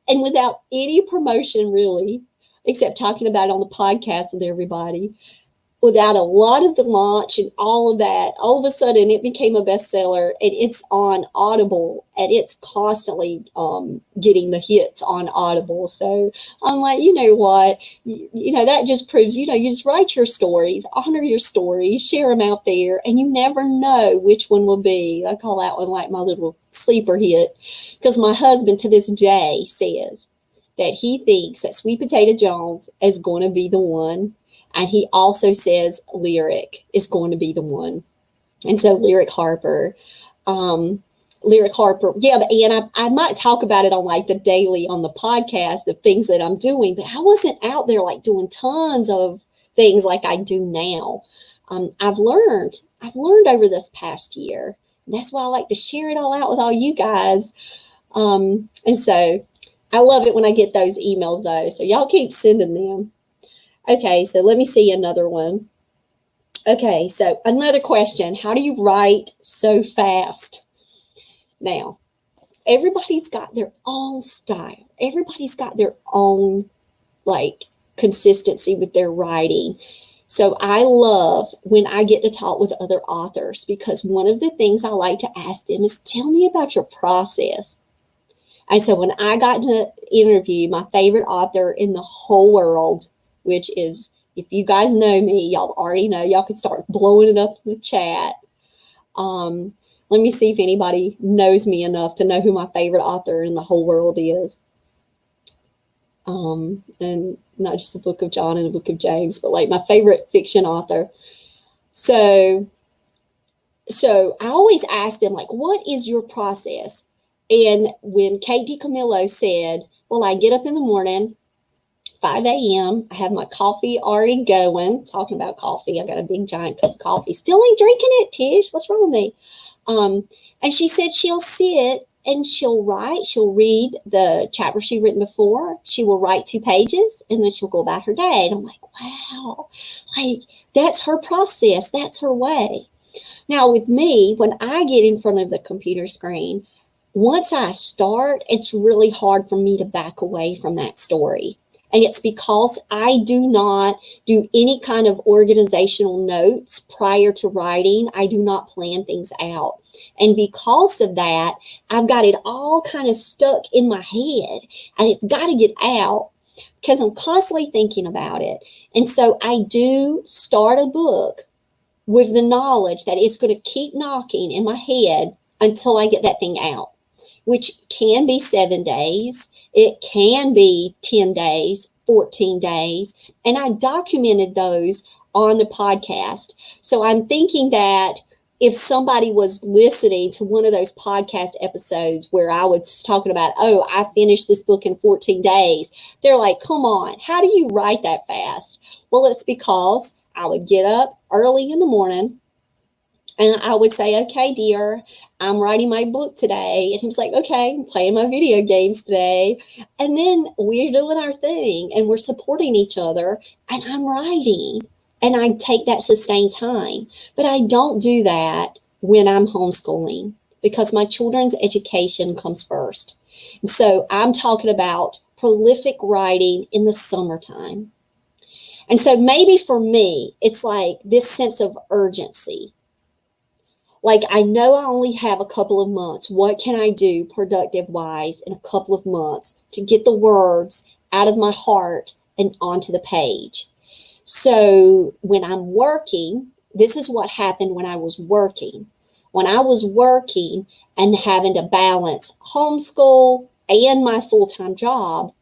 And without any promotion, really, except talking about it on the podcast with everybody, without a lot of the launch and all of that, all of a sudden it became a bestseller and it's on Audible and it's constantly getting the hits on Audible. So I'm like, you know what, that just proves, you just write your stories, honor your stories, share them out there, and you never know which one will be. I call that one like my little sleeper hit, because my husband to this day says that he thinks that Sweet Potato Jones is going to be the one. And he also says Lyric is going to be the one. And so Lyric Harper, yeah, and I might talk about it on like the daily on the podcast of things that I'm doing, but I wasn't out there like doing tons of things like I do now. I've learned over this past year. And that's why I like to share it all out with all you guys. And so I love it when I get those emails though. So y'all keep sending them. Okay, so let me see another one. Okay, so another question. How do you write so fast? Now, everybody's got their own style. Everybody's got their own, consistency with their writing. So I love when I get to talk with other authors, because one of the things I like to ask them is, tell me about your process. And so when I got to interview my favorite author in the whole world, which is, if you guys know me, y'all already know, y'all can start blowing it up in the chat. Let me see if anybody knows me enough to know who my favorite author in the whole world is. And not just the Book of John and the Book of James, but like my favorite fiction author. So I always ask them, what is your process? And when Kate DiCamillo said, well, I get up in the morning, 5 a.m. I have my coffee already going. Talking about coffee, I got a big giant cup of coffee. Still ain't drinking it, Tish. What's wrong with me? And she said she'll sit and she'll write. She'll read the chapter she'd written before. She will write 2 pages and then she'll go about her day. And I'm like, wow, like that's her process. That's her way. Now with me, when I get in front of the computer screen, once I start, it's really hard for me to back away from that story. And it's because I do not do any kind of organizational notes prior to writing. I do not plan things out. And because of that, I've got it all kind of stuck in my head and it's got to get out because I'm constantly thinking about it. And so I do start a book with the knowledge that it's going to keep knocking in my head until I get that thing out, which can be 7 days. It can be 10 days, 14 days. And I documented those on the podcast. So I'm thinking that if somebody was listening to one of those podcast episodes where I was talking about, oh, I finished this book in 14 days, they're like, come on, how do you write that fast? Well, it's because I would get up early in the morning and I would say, okay, dear, I'm writing my book today. And he was like, okay, I'm playing my video games today. And then we're doing our thing and we're supporting each other and I'm writing. And I take that sustained time. But I don't do that when I'm homeschooling because my children's education comes first. And so I'm talking about prolific writing in the summertime. And so maybe for me, it's like this sense of urgency. Like, I know I only have a couple of months. What can I do productive-wise in a couple of months to get the words out of my heart and onto the page? So when I'm working, this is what happened when I was working. When I was working and having to balance homeschool and my full-time job,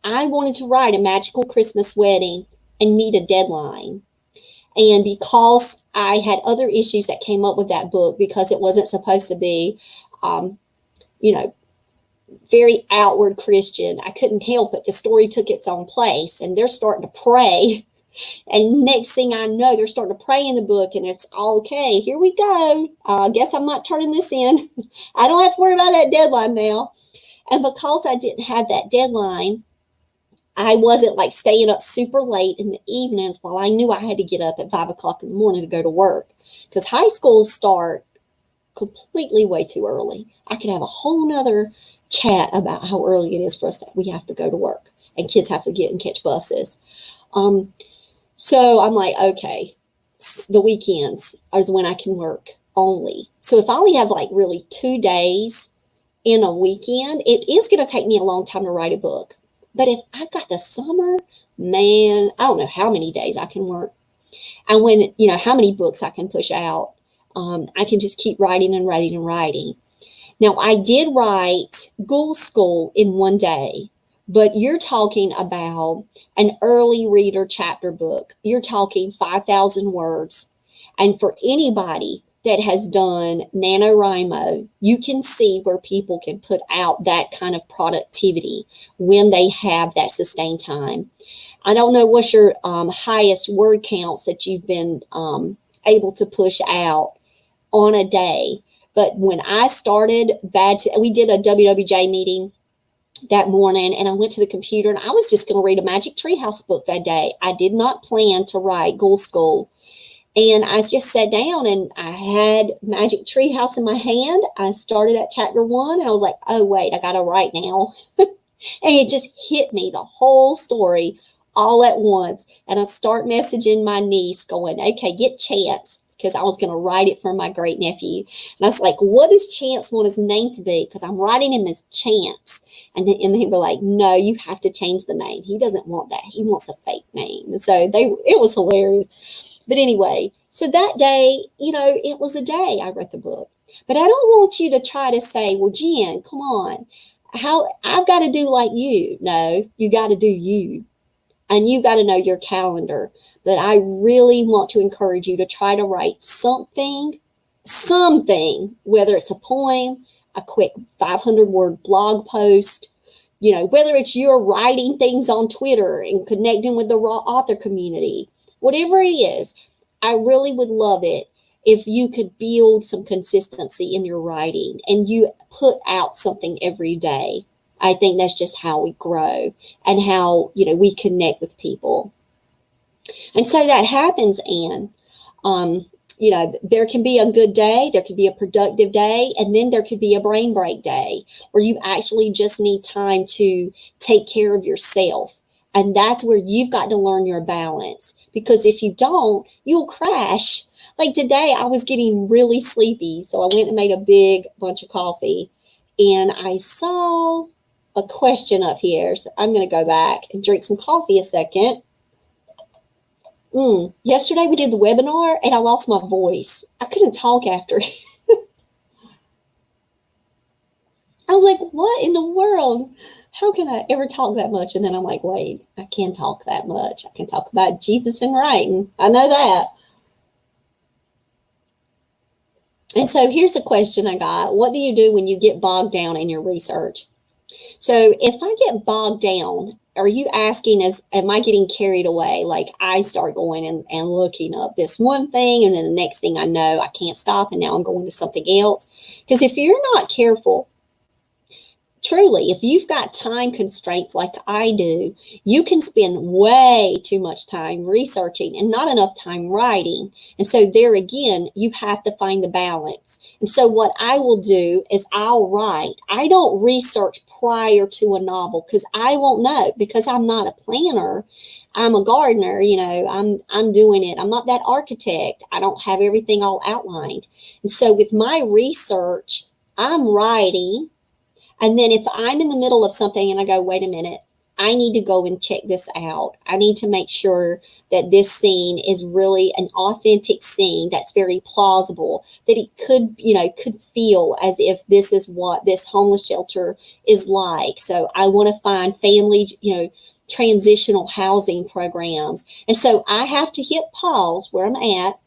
I wanted to write a magical Christmas wedding and meet a deadline. And because I had other issues that came up with that book because it wasn't supposed to be, very outward Christian, I couldn't help it. The story took its own place and they're starting to pray. And next thing I know, they're starting to pray in the book and it's all okay. Here we go. I guess I'm not turning this in. I don't have to worry about that deadline now. And because I didn't have that deadline, I wasn't like staying up super late in the evenings while I knew I had to get up at 5 o'clock in the morning to go to work because high schools start completely way too early. I could have a whole nother chat about how early it is for us that we have to go to work and kids have to get and catch buses. So I'm like, okay, the weekends is when I can work only. So if I only have like really 2 days in a weekend, it is going to take me a long time to write a book. But if I've got the summer, man, I don't know how many days I can work. And when, how many books I can push out, I can just keep writing and writing and writing. Now, I did write Ghoul School in 1 day, but you're talking about an early reader chapter book. You're talking 5,000 words. And for anybody that has done NaNoWriMo, you can see where people can put out that kind of productivity when they have that sustained time. I don't know what's your highest word counts that you've been able to push out on a day. But when I started, we did a WWJ meeting that morning and I went to the computer and I was just going to read a Magic Treehouse book that day. I did not plan to write Ghoul School. And I just sat down and I had Magic Treehouse in my hand. I started at chapter 1 and I was like, oh, wait, I got to write now. And it just hit me, the whole story all at once. And I start messaging my niece going, okay, get Chance, because I was going to write it for my great nephew. And I was like, what does Chance want his name to be? Because I'm writing him as Chance. And then they were like, no, you have to change the name. He doesn't want that. He wants a fake name. And so it was hilarious. But anyway, so that day, it was a day I wrote the book. But I don't want you to try to say, well, Jen, come on. I've got to do like you. No, you got to do you. And you got to know your calendar. But I really want to encourage you to try to write something, whether it's a poem, a quick 500-word blog post, whether it's you're writing things on Twitter and connecting with the raw author community, whatever it is, I really would love it if you could build some consistency in your writing and you put out something every day. I think that's just how we grow and how, we connect with people. And so that happens, Anne. There can be a good day, there could be a productive day, and then there could be a brain break day where you actually just need time to take care of yourself. And that's where you've got to learn your balance, because if you don't, you'll crash. Like today, I was getting really sleepy, so I went and made a big bunch of coffee, and I saw a question up here. So I'm going to go back and drink some coffee a second. Yesterday we did the webinar and I lost my voice. I couldn't talk after. I was like, what in the world? How can I ever talk that much? And then I'm like, wait, I can talk that much. I can talk about Jesus and writing. I know that. And so here's the question I got. What do you do when you get bogged down in your research? So if I get bogged down, are you asking, am I getting carried away? Like I start going and looking up this one thing, and then the next thing I know, I can't stop, and now I'm going to something else. Because if you're not careful, truly, if you've got time constraints like I do, you can spend way too much time researching and not enough time writing. And so there again, you have to find the balance. And so what I will do is I'll write. I don't research prior to a novel because I won't know, because I'm not a planner. I'm a gardener, I'm doing it. I'm not that architect. I don't have everything all outlined. And so with my research, I'm writing. And then if I'm in the middle of something and I go, wait a minute, I need to go and check this out. I need to make sure that this scene is really an authentic scene that's very plausible, that it could feel as if this is what this homeless shelter is like. So I want to find family, transitional housing programs. And so I have to hit pause where I'm at,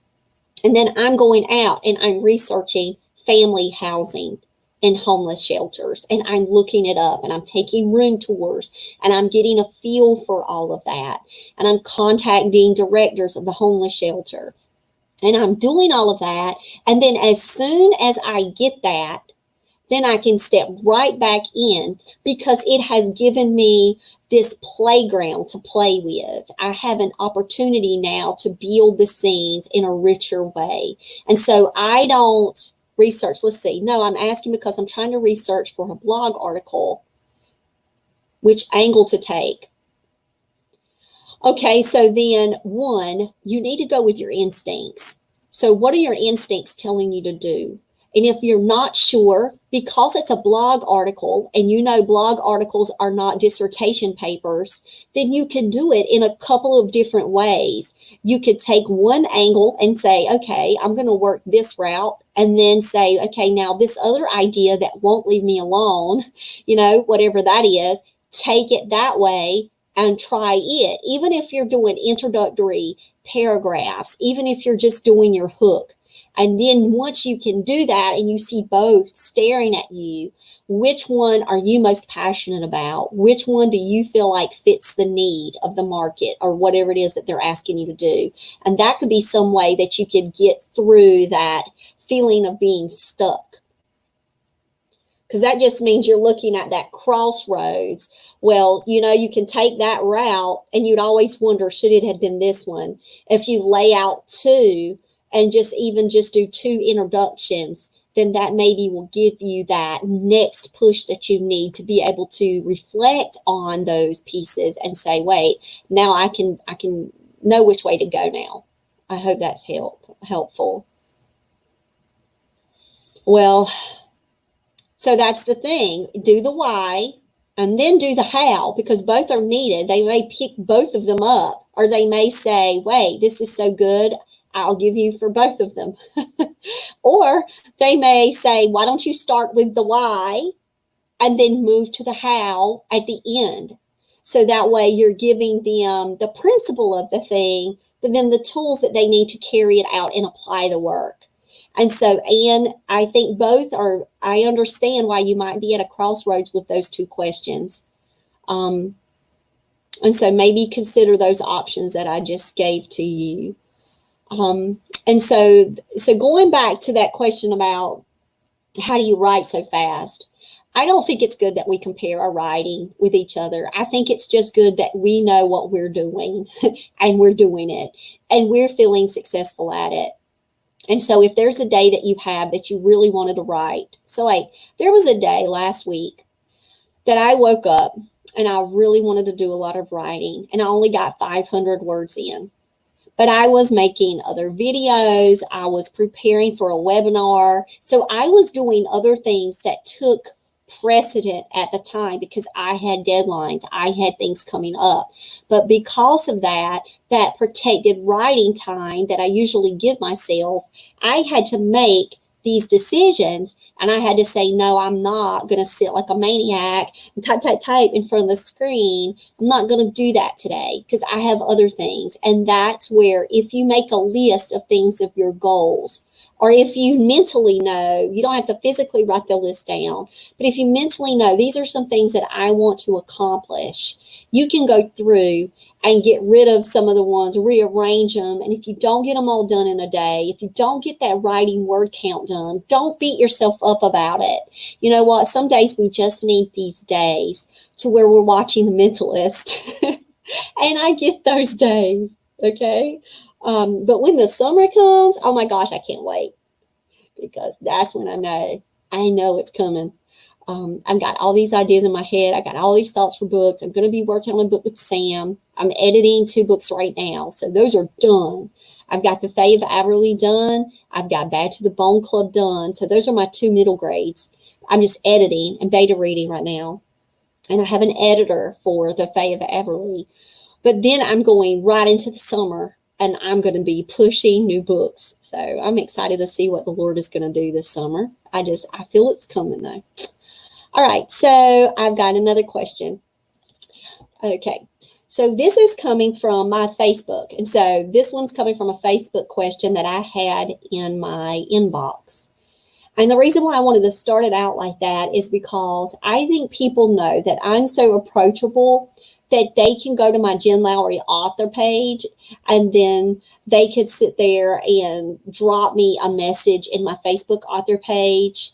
and then I'm going out and I'm researching family housing in homeless shelters, and I'm looking it up, and I'm taking room tours, and I'm getting a feel for all of that, and I'm contacting directors of the homeless shelter, and I'm doing all of that. And then as soon as I get that, then I can step right back in, because it has given me this playground to play with. I have an opportunity now to build the scenes in a richer way. And so I don't research. Let's see. No, I'm asking because I'm trying to research for a blog article, which angle to take. Okay, so then one, you need to go with your instincts. So what are your instincts telling you to do? And if you're not sure, because it's a blog article and blog articles are not dissertation papers, then you can do it in a couple of different ways. You could take one angle and say, okay, I'm going to work this route, and then say, okay, now this other idea that won't leave me alone, whatever that is, take it that way and try it. Even if you're doing introductory paragraphs, even if you're just doing your hook. And then once you can do that and you see both staring at you, which one are you most passionate about? Which one do you feel like fits the need of the market or whatever it is that they're asking you to do? And that could be some way that you could get through that feeling of being stuck. Because that just means you're looking at that crossroads. Well, you can take that route and you'd always wonder, should it have been this one? If you lay out two, and just do two introductions, then that maybe will give you that next push that you need to be able to reflect on those pieces and say, wait, now I can know which way to go now. I hope that's helpful. Well, so that's the thing. Do the why and then do the how, because both are needed. They may pick both of them up, or they may say, wait, this is so good, I'll give you for both of them. Or they may say, why don't you start with the why and then move to the how at the end? So that way you're giving them the principle of the thing, but then the tools that they need to carry it out and apply the work. And so, Anne, I think both are, I understand why you might be at a crossroads with those two questions. And so maybe consider those options that I just gave to you. And so going back to that question about how do you write so fast? I don't think it's good that we compare our writing with each other. I think it's just good that we know what we're doing and we're doing it and we're feeling successful at it. And so if there's a day that you have that you really wanted to write, so like there was a day last week that I woke up and I really wanted to do a lot of writing and I only got 500 words in. But I was making other videos. I was preparing for a webinar. So I was doing other things that took precedent at the time because I had deadlines. I had things coming up. But because of that protected writing time that I usually give myself, I had to make these decisions and I had to say, no, I'm not going to sit like a maniac and type in front of the screen. I'm not going to do that today because I have other things. And that's where if you make a list of things of your goals, or if you mentally know, you don't have to physically write the list down, but if you mentally know, these are some things that I want to accomplish, you can go through and get rid of some of the ones, rearrange them. And if you don't get them all done in a day, if you don't get that writing word count done, don't beat yourself up about it. You know what? Some days we just need these days to where we're watching The Mentalist. And I get those days, okay? But when the summer comes, oh my gosh, I can't wait because that's when I know it's coming. I've got all these ideas in my head. I got all these thoughts for books. I'm going to be working on a book with Sam. I'm editing 2 books right now. So those are done. I've got The Fae of Averly done. I've got Bad to the Bone Club done. So those are my 2 middle grades. I'm just editing and beta reading right now. And I have an editor for The Fae of Averly. But then I'm going right into the summer and I'm going to be pushing new books. So I'm excited to see what the Lord is going to do this summer. I feel it's coming though. All right, so I've got another question. Okay, so this is coming from my Facebook. And so this one's coming from a Facebook question that I had in my inbox. And the reason why I wanted to start it out like that is because I think people know that I'm so approachable that they can go to my Jen Lowry author page and then they could sit there and drop me a message in my Facebook author page.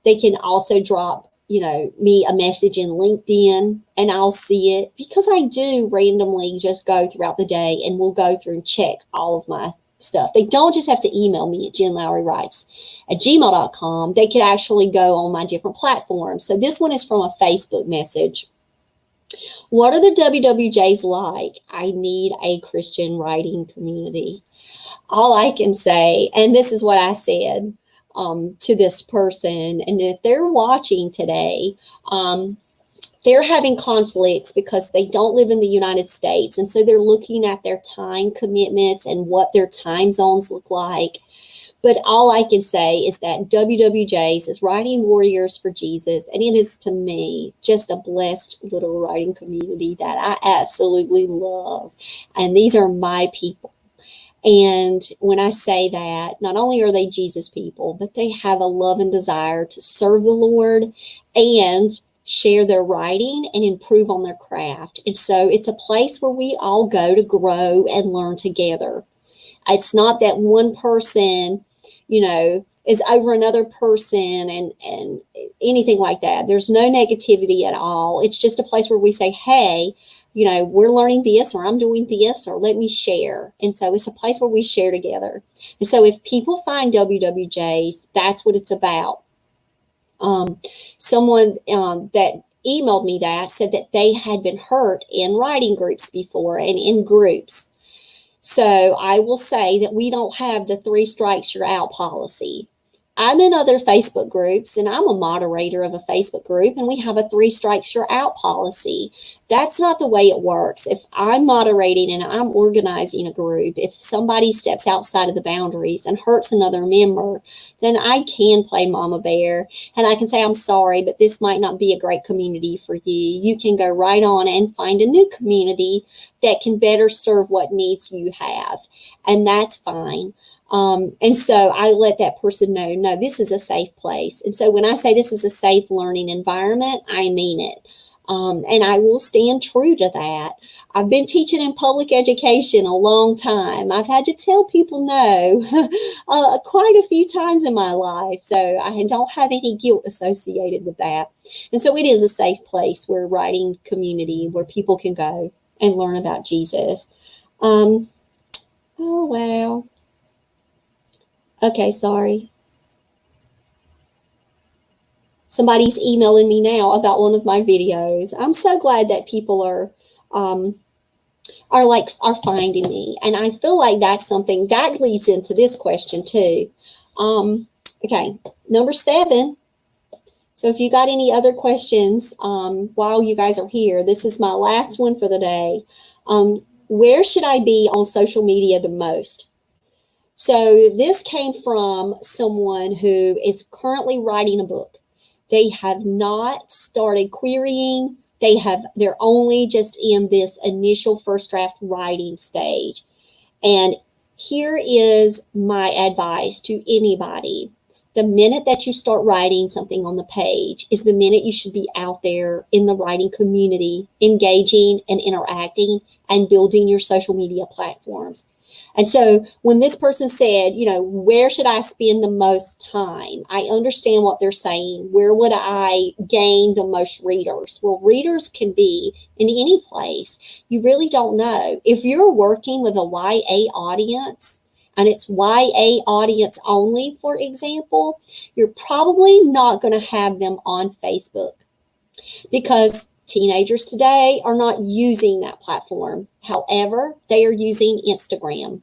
They can also drop me a message in LinkedIn and I'll see it because I do randomly just go throughout the day and we'll go through and check all of my stuff. They don't just have to email me at jenlowrywrites@gmail.com. They could actually go on my different platforms. So this one is from a Facebook message. What are the WWJs like? I need a Christian writing community. All I can say, and this is what I said, to this person, and if they're watching today, they're having conflicts because they don't live in the United States, and so they're looking at their time commitments and what their time zones look like. But all I can say is that WWJs is Writing Warriors for Jesus, and it is to me just a blessed little writing community that I absolutely love, and these are my people. And when I say that, not only are they Jesus people, but they have a love and desire to serve the Lord and share their writing and improve on their craft. And so it's a place where we all go to grow and learn together. It's not that one person, is over another person and anything like that. There's no negativity at all. It's just a place where we say, hey, we're learning this, or I'm doing this, or let me share. And so it's a place where we share together. And so if people find WWJs, that's what it's about. Someone that emailed me that said that they had been hurt in writing groups before and in groups. So I will say that we don't have the 3 strikes you're out policy. I'm in other Facebook groups and I'm a moderator of a Facebook group and we have a 3 strikes you're out policy. That's not the way it works. If I'm moderating and I'm organizing a group, if somebody steps outside of the boundaries and hurts another member, then I can play mama bear and I can say, I'm sorry, but this might not be a great community for you. You can go right on and find a new community that can better serve what needs you have. And that's fine. And so I let that person know, no, this is a safe place. And so when I say this is a safe learning environment, I mean it. And I will stand true to that. I've been teaching in public education a long time. I've had to tell people no quite a few times in my life. So I don't have any guilt associated with that. And so it is a safe place where writing community, where people can go and learn about Jesus. Oh, wow. Okay, sorry. Somebody's emailing me now about one of my videos. I'm so glad that people are finding me. And I feel like that's something that leads into this question too. Okay, number 7. So if you got any other questions while you guys are here, this is my last one for the day. Where should I be on social media the most? So this came from someone who is currently writing a book. They have not started querying. They're only just in this initial first draft writing stage. And here is my advice to anybody. The minute that you start writing something on the page is the minute you should be out there in the writing community, engaging and interacting and building your social media platforms. And so when this person said, where should I spend the most time? I understand what they're saying. Where would I gain the most readers? Well, readers can be in any place. You really don't know. If you're working with a YA audience, and it's YA audience only, for example, you're probably not going to have them on Facebook because teenagers today are not using that platform. However, they are using Instagram.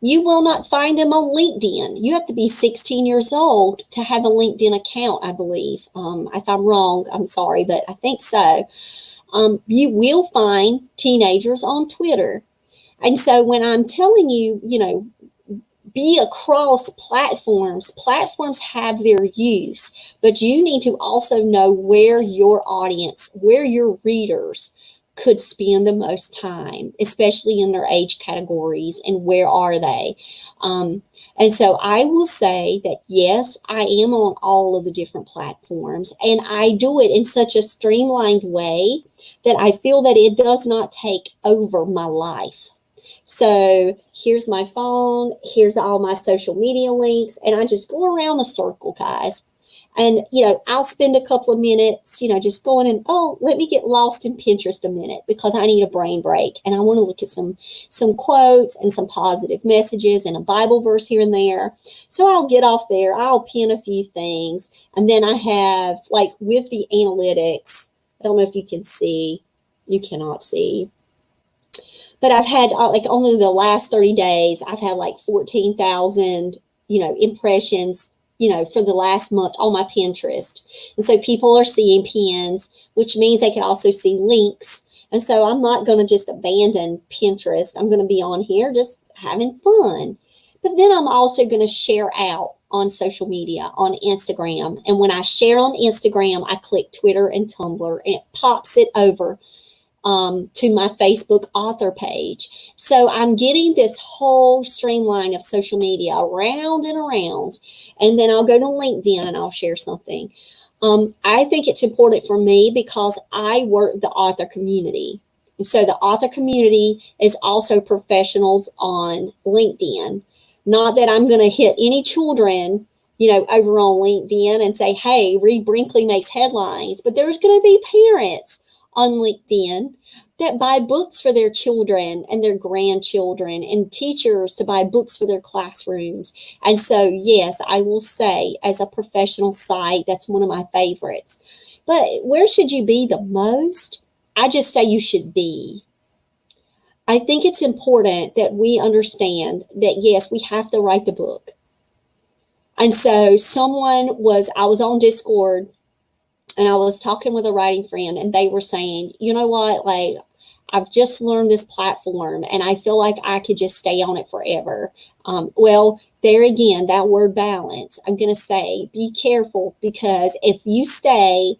You will not find them on LinkedIn. You have to be 16 years old to have a LinkedIn account, I believe. If I'm wrong, I'm sorry, but I think so. You will find teenagers on Twitter. And so when I'm telling you, be across platforms, platforms have their use, but you need to also know where your audience, where your readers could spend the most time, especially in their age categories, and where are they? And so I will say that, yes, I am on all of the different platforms, and I do it in such a streamlined way that I feel that it does not take over my life. So here's my phone, here's all my social media links, and I just go around the circle, guys. And, I'll spend a couple of minutes, just going and, let me get lost in Pinterest a minute because I need a brain break. And I want to look at some quotes and some positive messages and a Bible verse here and there. So I'll get off there. I'll pin a few things. And then I have, with the analytics, I don't know if you can see, you cannot see. But I've had, only the last 30 days, I've had 14,000, impressions, for the last month on my Pinterest. And so people are seeing pins, which means they can also see links. And so I'm not going to just abandon Pinterest. I'm going to be on here just having fun. But then I'm also going to share out on social media, on Instagram. And when I share on Instagram, I click Twitter and Tumblr, and it pops it over to my Facebook author page. So I'm getting this whole streamline of social media around and around. And then I'll go to LinkedIn and I'll share something. I think it's important for me because I work the author community. And so the author community is also professionals on LinkedIn. Not that I'm going to hit any children, over on LinkedIn and say, hey, Reed Brinkley makes headlines. But there's going to be parents on LinkedIn that buy books for their children and their grandchildren, and teachers to buy books for their classrooms. And so, yes, I will say as a professional site, that's one of my favorites. But where should you be the most? I just say you should be. I think it's important that we understand that, yes, we have to write the book. And so I was on Discord, and I was talking with a writing friend, and they were saying, you know what, I've just learned this platform, and I feel like I could just stay on it forever. Well, there again, that word balance, I'm going to say, be careful, because if you stay,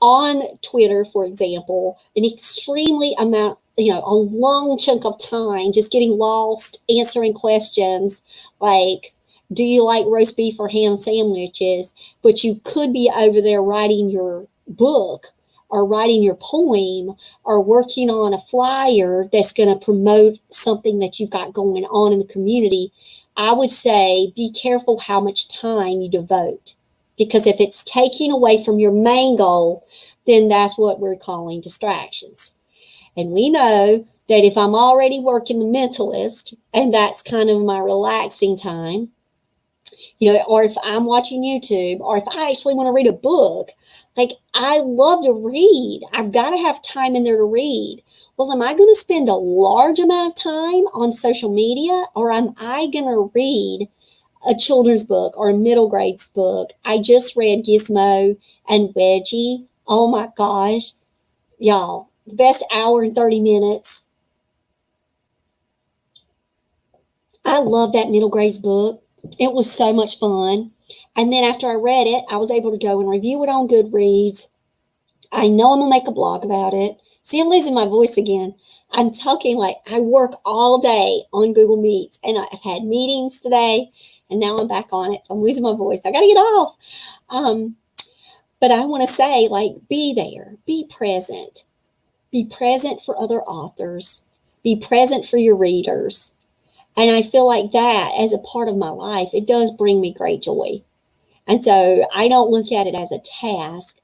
on Twitter, for example, an extremely amount, a long chunk of time, just getting lost, answering questions like, do you like roast beef or ham sandwiches? But you could be over there writing your book or writing your poem or working on a flyer that's going to promote something that you've got going on in the community, I would say be careful how much time you devote. Because if it's taking away from your main goal, then that's what we're calling distractions. And we know that if I'm already working the mentalist, and that's kind of my relaxing time, or if I'm watching YouTube, or if I actually want to read a book, like I love to read. I've got to have time in there to read. Well, am I going to spend a large amount of time on social media, or am I going to read a children's book or a middle grades book? I just read Gizmo and Wedgie. Oh my gosh, y'all, the best hour and 30 minutes. I love that middle grades book. It was so much fun. And then after I read it, I was able to go and review it on Goodreads. I know I'm going to make a blog about it. See, I'm losing my voice again. I'm talking like I work all day on Google Meets, and I've had meetings today, and now I'm back on it. So I'm losing my voice. I got to get off. But I want to say, like, be there. Be present. Be present for other authors. Be present for your readers. And I feel like that as a part of my life, it does bring me great joy. And so I don't look at it as a task.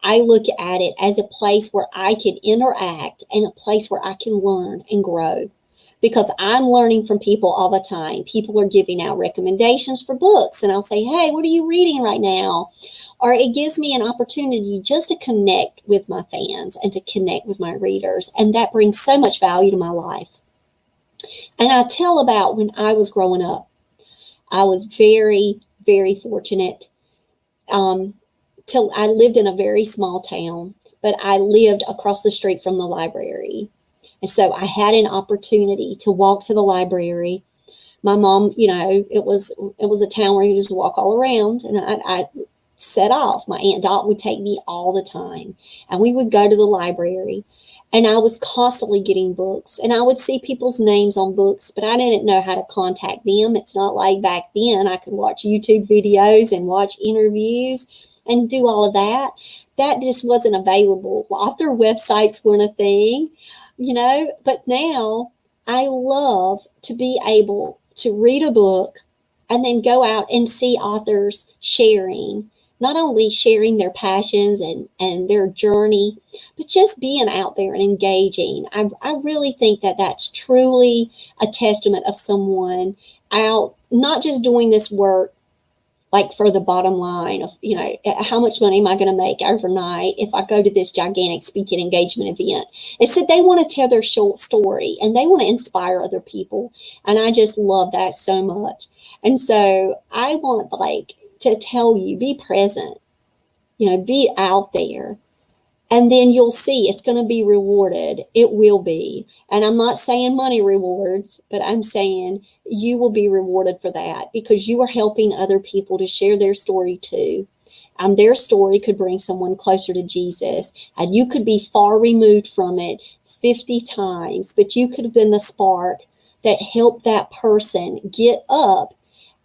I look at it as a place where I can interact and a place where I can learn and grow. Because I'm learning from people all the time. People are giving out recommendations for books, and I'll say, hey, what are you reading right now? Or it gives me an opportunity just to connect with my fans and to connect with my readers. And that brings so much value to my life. And I tell about when I was growing up. I was very, very fortunate. I lived in a very small town, but I lived across the street from the library. And so I had an opportunity to walk to the library. My mom, it was a town where you just walk all around, and I set off. My Aunt Dot would take me all the time, and we would go to the library. And I was constantly getting books, and I would see people's names on books, but I didn't know how to contact them. It's not like back then I could watch YouTube videos and watch interviews and do all of that. That just wasn't available. Author websites weren't a thing, but now I love to be able to read a book and then go out and see authors sharing, not only sharing their passions and their journey, but just being out there and engaging. I really think that that's truly a testament of someone out, not just doing this work like for the bottom line of, how much money am I going to make overnight if I go to this gigantic speaking engagement event? It's that they want to tell their short story and they want to inspire other people. And I just love that so much. And so I want to tell you, be present, be out there. And then you'll see it's going to be rewarded. It will be. And I'm not saying money rewards, but I'm saying you will be rewarded for that because you are helping other people to share their story too. And their story could bring someone closer to Jesus. And you could be far removed from it 50 times, but you could have been the spark that helped that person get up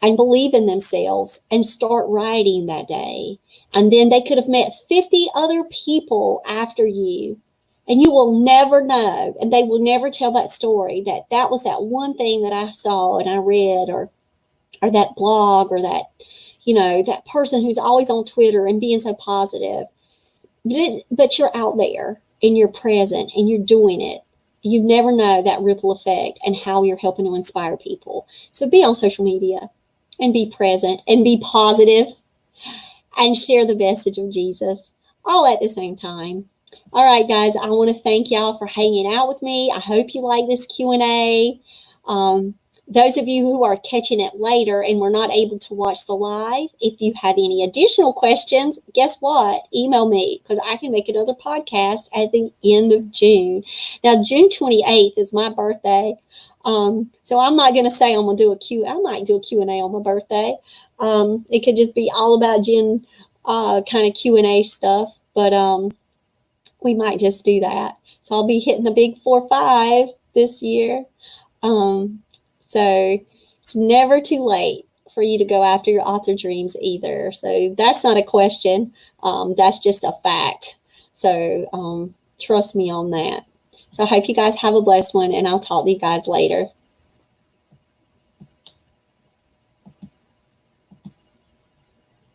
and believe in themselves and start writing that day. And then they could have met 50 other people after you. And you will never know. And they will never tell that story that was that one thing that I saw and I read or that blog or that, that person who's always on Twitter and being so positive. But you're out there and you're present and you're doing it. You never know that ripple effect and how you're helping to inspire people. So be on social media and be present and be positive. And share the message of Jesus all at the same time. All right, guys, I want to thank y'all for hanging out with me. I hope you like this Q&A. Those of you who are catching it later and were not able to watch the live, if you have any additional questions, guess what? Email me because I can make another podcast at the end of June. Now, June 28th is my birthday. So I'm not going to say I'm going to do I might do a Q&A on my birthday. It could just be all about Jen kind of Q&A stuff, but we might just do that. So I'll be hitting the big 4-5 this year. So it's never too late for you to go after your author dreams either. So that's not a question. That's just a fact. So trust me on that. So I hope you guys have a blessed one, and I'll talk to you guys later.